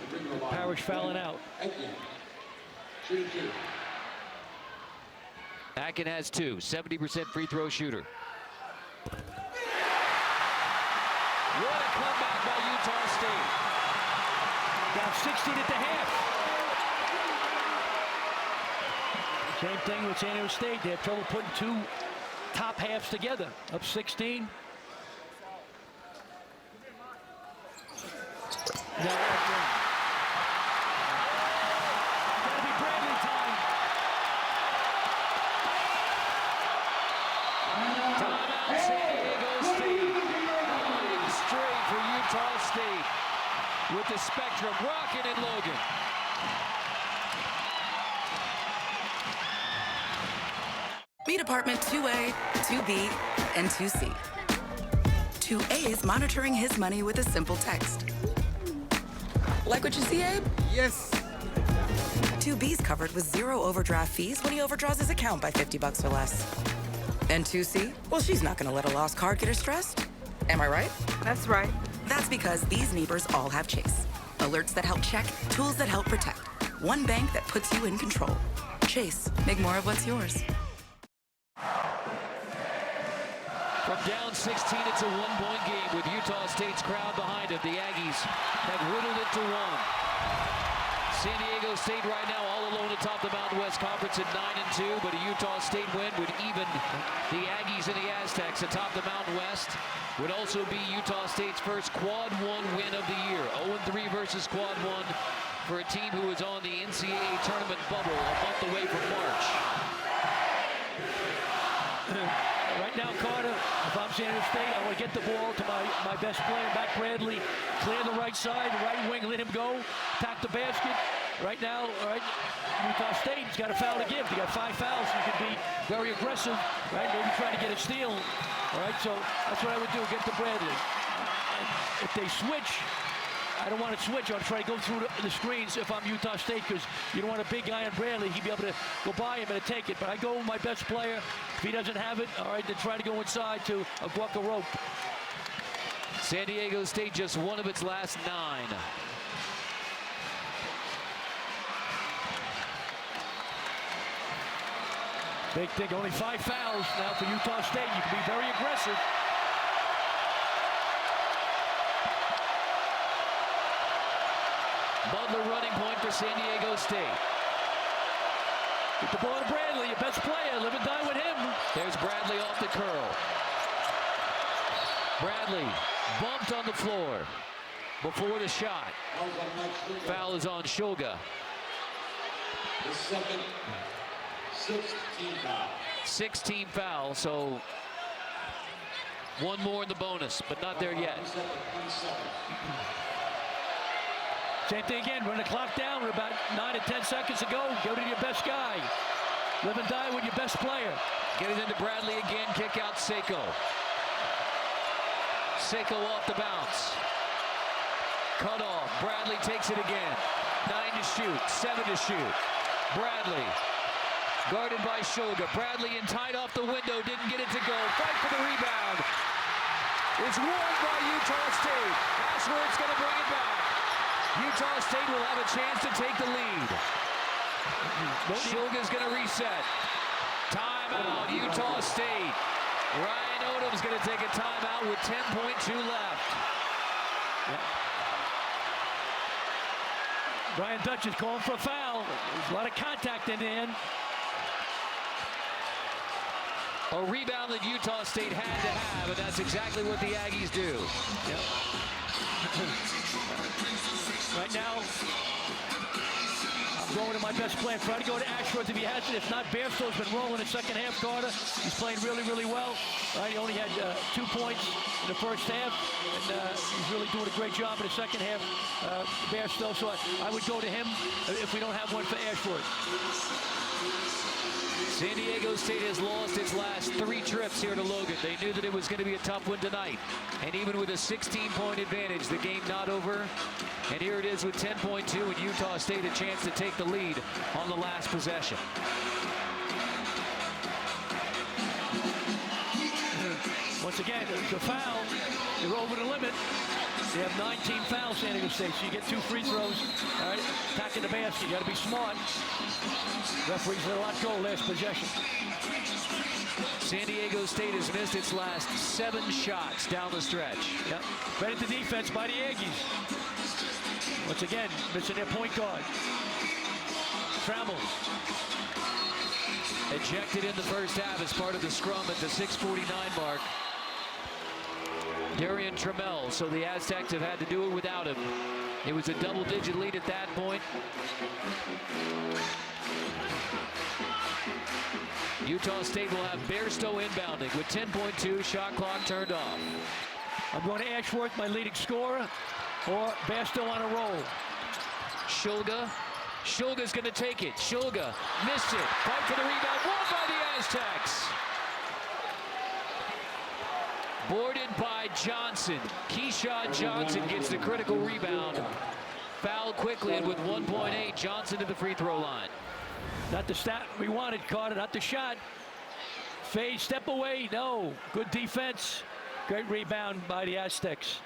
Parrish fouling out. Akin has two. 70% free throw shooter. What a comeback by Utah State. Down 16 at the half. Same thing with San Diego State. They had trouble putting two top halves together. Up 16. Gotta be Bradley time. Timeout, San Diego State. Straight for Utah State. With the Spectrum, Rocket and Logan. Meet apartment 2A, 2B, and 2C. 2A is monitoring his money with a simple text. Like what you see, Abe? Yes. 2B's covered with 0 overdraft fees when he overdraws his account by $50 or less. And 2C? Well, she's not gonna let a lost card get her stressed. Am I right? That's right. That's because these neighbors all have Chase. Alerts that help check, tools that help protect. One bank that puts you in control. Chase, make more of what's yours. From down 16, it's a one-point game with Utah State's crowd behind it. The Aggies have whittled it to one. San Diego State right now all alone atop the Mountain West Conference at 9-2, but a Utah State win would even the Aggies and the Aztecs atop the Mountain West. Would also be Utah State's first Quad 1 win of the year. 0-3 versus Quad 1 for a team who was on the NCAA tournament bubble a month away from March. Right now, Carter, if I'm San Diego State, I want to get the ball to my best player, Matt Bradley. Clear the right side, right wing, let him go. Attack the basket. Right now, all right, Utah State's got a foul to give. They got 5 fouls. You can be very aggressive, right? Maybe try to get a steal. All right, so that's what I would do, get to Bradley. And if they switch, I don't want to switch. I'll try to go through the screens if I'm Utah State, because you don't want a big guy on Bradley. He'd be able to go by him and take it. But I go with my best player. If he doesn't have it, all right, then try to go inside to a guac a rope. San Diego State just one of its last 9. Big thing, only 5 fouls now for Utah State. You can be very aggressive. Butler running point for San Diego State. Get the ball to Bradley, your best player. Live and die with him. There's Bradley off the curl. Bradley bumped on the floor before the shot. Foul is on Shoga. The second 16 foul. 16 foul, so one more in the bonus, but not there yet. Same thing again. Run the clock down. We're about 9 or 10 seconds to go. Go to your best guy. Live and die with your best player. Get it into Bradley again. Kick out Seiko. Seiko off the bounce. Cut off. Bradley takes it again. 9 to shoot. 7 to shoot. Bradley. Guarded by Shulga. Bradley in tight off the window. Didn't get it to go. Fight for the rebound. It's won by Utah State. Ashworth's going to bring it back. Utah State will have a chance to take the lead. Shulga's going to reset. Timeout, Utah State. Ryan Odom's going to take a timeout with 10.2 left. Brian Dutch is calling for a foul. There's a lot of contact in the end. A rebound that Utah State had to have, and that's exactly what the Aggies do. Yep. Right now, I'm going to my best player. Try to go to Ashworth if he has it. If not, Bairstow's been rolling in second half, Carter. He's playing really, really well. Right, he only had 2 points in the first half, and he's really doing a great job in the second half, Bairstow. So I would go to him if we don't have one for Ashworth. San Diego State has lost its last 3 trips here to Logan. They knew that it was going to be a tough one tonight. And even with a 16-point advantage, the game not over. And here it is with 10.2, and Utah State a chance to take the lead on the last possession. Once again, it's a foul. They're over the limit. They have 19 fouls, San Diego State, so you get 2 free throws. All right, attacking the basket. You got to be smart. Referees let a lot go last possession. San Diego State has missed its last 7 shots down the stretch. Yep. Credit to defense by the Aggies. Once again, missing their point guard. Trammell. Ejected in the first half as part of the scrum at the 6:49 mark. Darian Trammell, so the Aztecs have had to do it without him. It was a double-digit lead at that point. Utah State will have Bairstow inbounding with 10.2, shot clock turned off. I'm going to Ashworth, my leading scorer, or Bairstow on a roll. Shulga. Shulga's going to take it. Shulga missed it. Fight for the rebound. Won by the Aztecs. Boarded by Johnson. Keyshawn Johnson gets the critical rebound. Fouled quickly, and with 1.8, Johnson to the free throw line. Not the stat we wanted, Carter, not the shot. Fade, step away, no. Good defense. Great rebound by the Aztecs.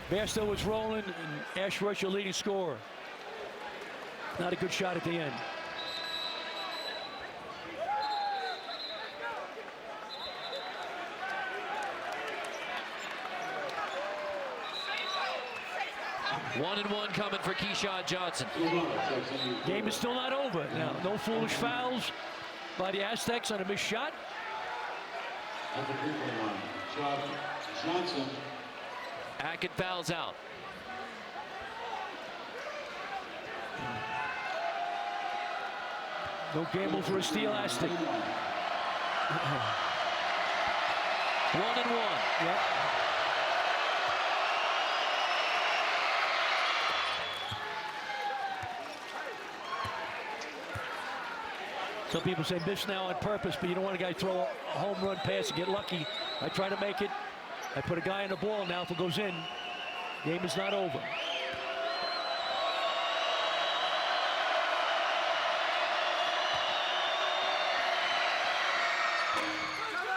Bairstow was rolling, and Ashworth your leading scorer. Not a good shot at the end. One and one coming for Keyshawn Johnson. Game is still not over. Now, no foolish fouls by the Aztecs on a missed shot. Johnson. Hackett fouls out. No gamble for a steal, Aztec. 1 and 1. Yep. Some people say miss now on purpose, but you don't want a guy to throw a home run pass and get lucky. I try to make it. I put a guy on the ball now. If it goes in, game is not over.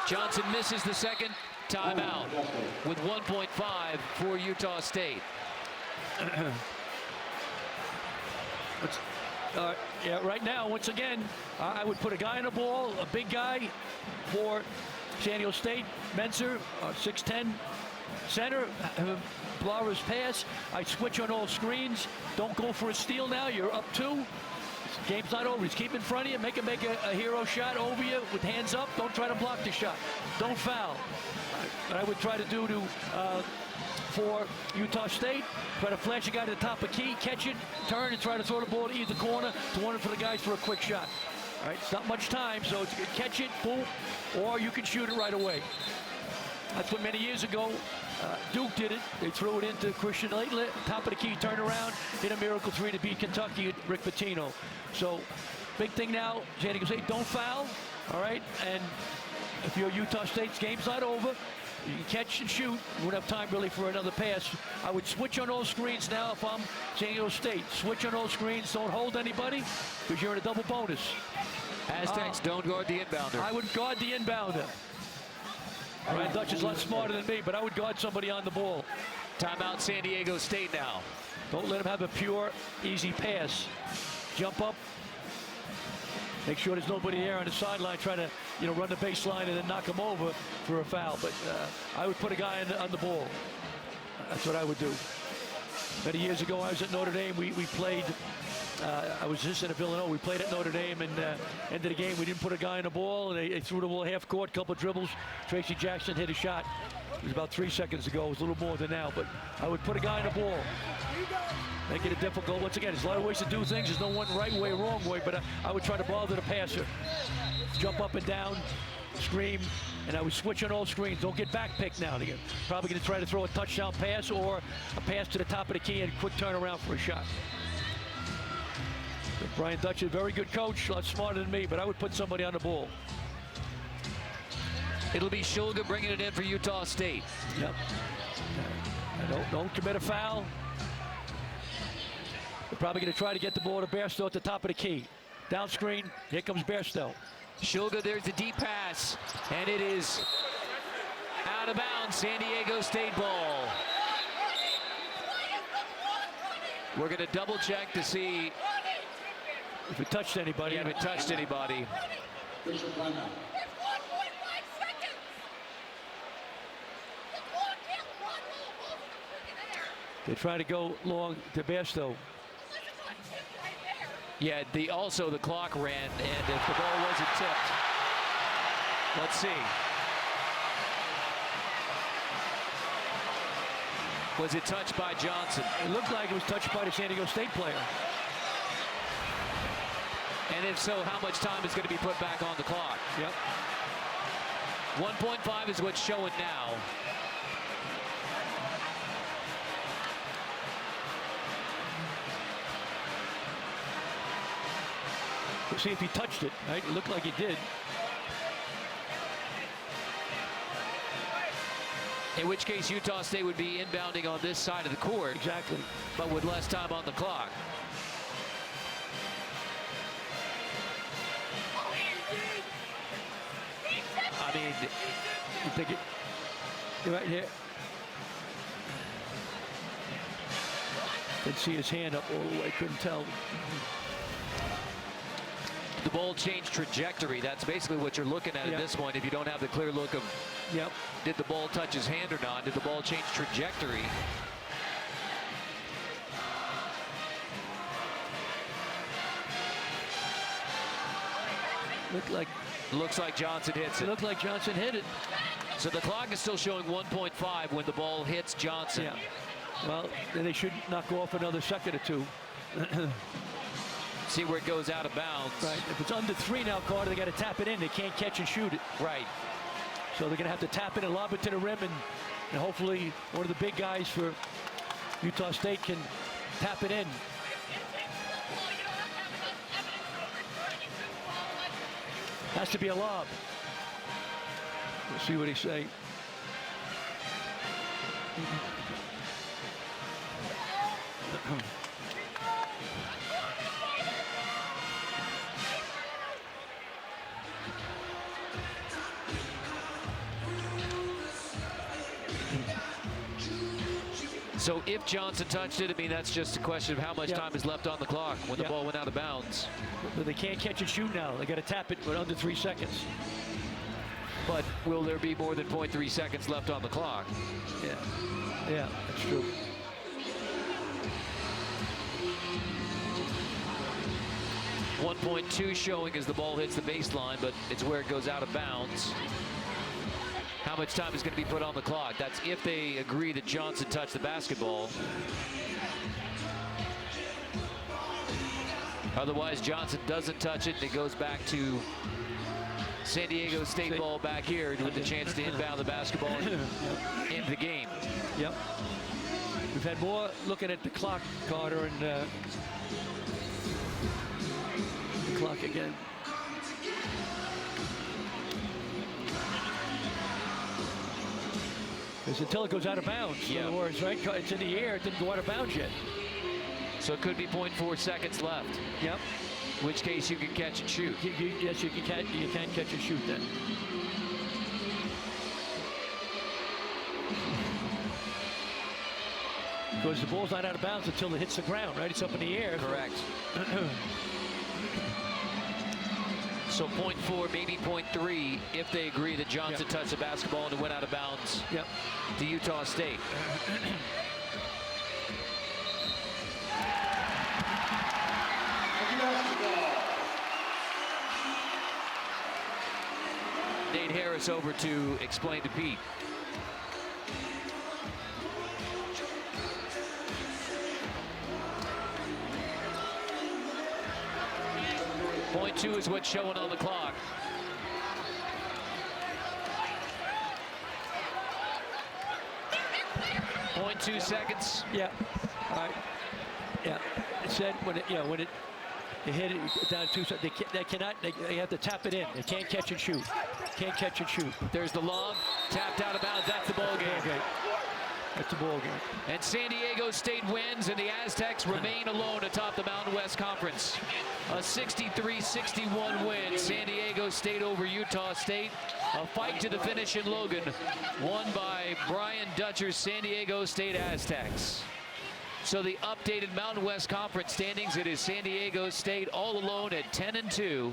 Johnson misses the second timeout with 1.5 for Utah State. Yeah, right now, once again, I would put a guy on the ball, a big guy for San Diego State. Menser, 6'10", center, blow his pass. I switch on all screens. Don't go for a steal now. You're up 2. Game's not over. He's keep in front of you. Make a hero shot over you with hands up. Don't try to block the shot. Don't foul. What I would try to do for Utah State, try to flash a guy to the top of key, catch it, turn, and try to throw the ball to either corner to one for the guys for a quick shot. All right, it's not much time, so it's catch it, boom, or you can shoot it right away. That's what many years ago Duke did it. They threw it into Christian Laettner, top of the key, turn around, hit a miracle three to beat Kentucky at Rick Pitino. So, big thing now, San Diego State, don't foul, all right? And if you're Utah State's game's not over, you can catch and shoot. You won't have time really for another pass. I would switch on those screens now if I'm San Diego State. Switch on those screens, don't hold anybody, because you're in a double bonus. Aztecs don't guard the inbounder. I would guard the inbounder. Ryan Dutch is a lot smarter than me, but I would guard somebody on the ball. Timeout San Diego State now. Don't let him have a pure, easy pass. Jump up. Make sure there's nobody there on the sideline trying to, run the baseline and then knock him over for a foul. But I would put a guy on the ball. That's what I would do. Many years ago, I was at Notre Dame. We played. I was just in Villanova. We played at Notre Dame, and end of the game, we didn't put a guy on the ball, and they threw the ball half court, couple dribbles. Tracy Jackson hit a shot. It was about 3 seconds ago. It was a little more than now, but I would put a guy on the ball. Make it difficult. Once again, there's a lot of ways to do things. There's no one right way, wrong way, but I would try to bother the passer. Jump up and down, scream, and I would switch on all screens. Don't get back picked now. They're probably going to try to throw a touchdown pass or a pass to the top of the key and quick turnaround for a shot. But Brian Dutch is a very good coach, a lot smarter than me, but I would put somebody on the ball. It'll be Shulga bringing it in for Utah State. Yep. Don't commit a foul. They're probably going to try to get the ball to Bairstow at the top of the key. Down screen, here comes Bairstow. Shulga, there's the deep pass, and it is out of bounds. San Diego State ball. We're going to double check to see if it touched anybody. Yeah, if it touched anybody. They try to go long to Bairstow. Yeah, also the clock ran, and if the ball wasn't tipped, let's see. Was it touched by Johnson? It looked like it was touched by the San Diego State player. And if so, how much time is going to be put back on the clock? Yep. 1.5 is what's showing now. We'll see if he touched it, right? It looked like he did. In which case, Utah State would be inbounding on this side of the court. Exactly. But with less time on the clock. I mean, you think it right here? Didn't see his hand up all the way, couldn't tell. The ball changed trajectory. That's basically what you're looking at this point. If you don't have the clear look of, did the ball touch his hand or not? Did the ball change trajectory? Looks like Johnson hits it. It looked like Johnson hit it. So the clock is still showing 1.5 when the ball hits Johnson. Yeah. Well, then they should knock off another second or two. See where it goes out of bounds. Right. If it's under 3 now, Carter, they got to tap it in. They can't catch and shoot it. Right. So they're going to have to tap it and lob it to the rim, and hopefully one of the big guys for Utah State can tap it in. Has to be a lob. We'll see what he say. So if Johnson touched it, I mean, that's just a question of how much time is left on the clock when the ball went out of bounds. But they can't catch and shoot now. They got to tap it with under 3 seconds. But will there be more than 0.3 seconds left on the clock? Yeah, that's true. .2 showing as the ball hits the baseline, but it's where it goes out of bounds. How much time is going to be put on the clock? That's if they agree that Johnson touched the basketball. Otherwise, Johnson doesn't touch it, and it goes back to San Diego State ball back here with the chance to inbound the basketball into the game. Yep. We've had more looking at the clock, Carter, and the clock again. Because until it goes out of bounds. In other words, right? It's in the air. It didn't go out of bounds yet. So it could be 0.4 seconds left. Yep. In which case you can catch and shoot. Yes, you can catch and shoot then. Because the ball's not out of bounds until it hits the ground, right? It's up in the air. Correct. So 0.4, maybe 0.3, if they agree that Johnson touched the basketball and it went out of bounds to Utah State. Nate Harris over to explain to Pete. Point 2 is what's showing on the clock. .2 seconds. Yeah. All right. Yeah. It said when it, when it hit it down 2 seconds. They have to tap it in. They can't catch and shoot. Can't catch and shoot. There's the lob, tapped out of bounds. That's the ball game. Okay. That's the ball game. And San Diego State wins, and the Aztecs remain alone atop the Mountain West Conference. A 63-61 win. San Diego State over Utah State. A fight to the finish in Logan, won by Brian Dutcher's San Diego State Aztecs. So the updated Mountain West Conference standings, it is San Diego State all alone at 10-2.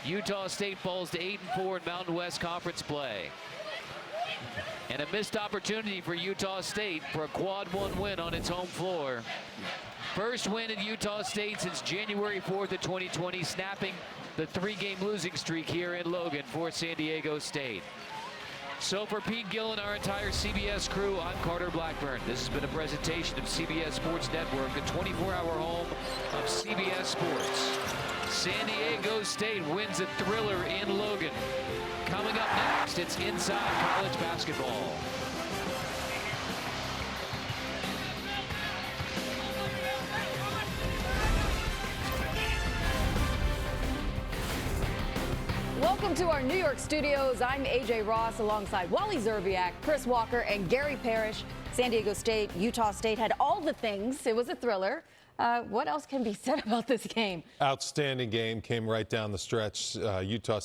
Utah State falls to 8-4 in Mountain West Conference play. And a missed opportunity for Utah State for a quad 1 win on its home floor. First win in Utah State since January 4th of 2020, snapping the 3-game losing streak here in Logan for San Diego State. So for Pete Gill and our entire CBS crew, I'm Carter Blackburn. This has been a presentation of CBS Sports Network, the 24-hour home of CBS Sports. San Diego State wins a thriller in Logan. Coming up next, it's Inside College Basketball. Welcome to our New York studios. I'm AJ Ross alongside Wally Zerbiak, Chris Walker, and Gary Parrish. San Diego State, Utah State had all the things. It was a thriller. What else can be said about this game? Outstanding game, came right down the stretch. Utah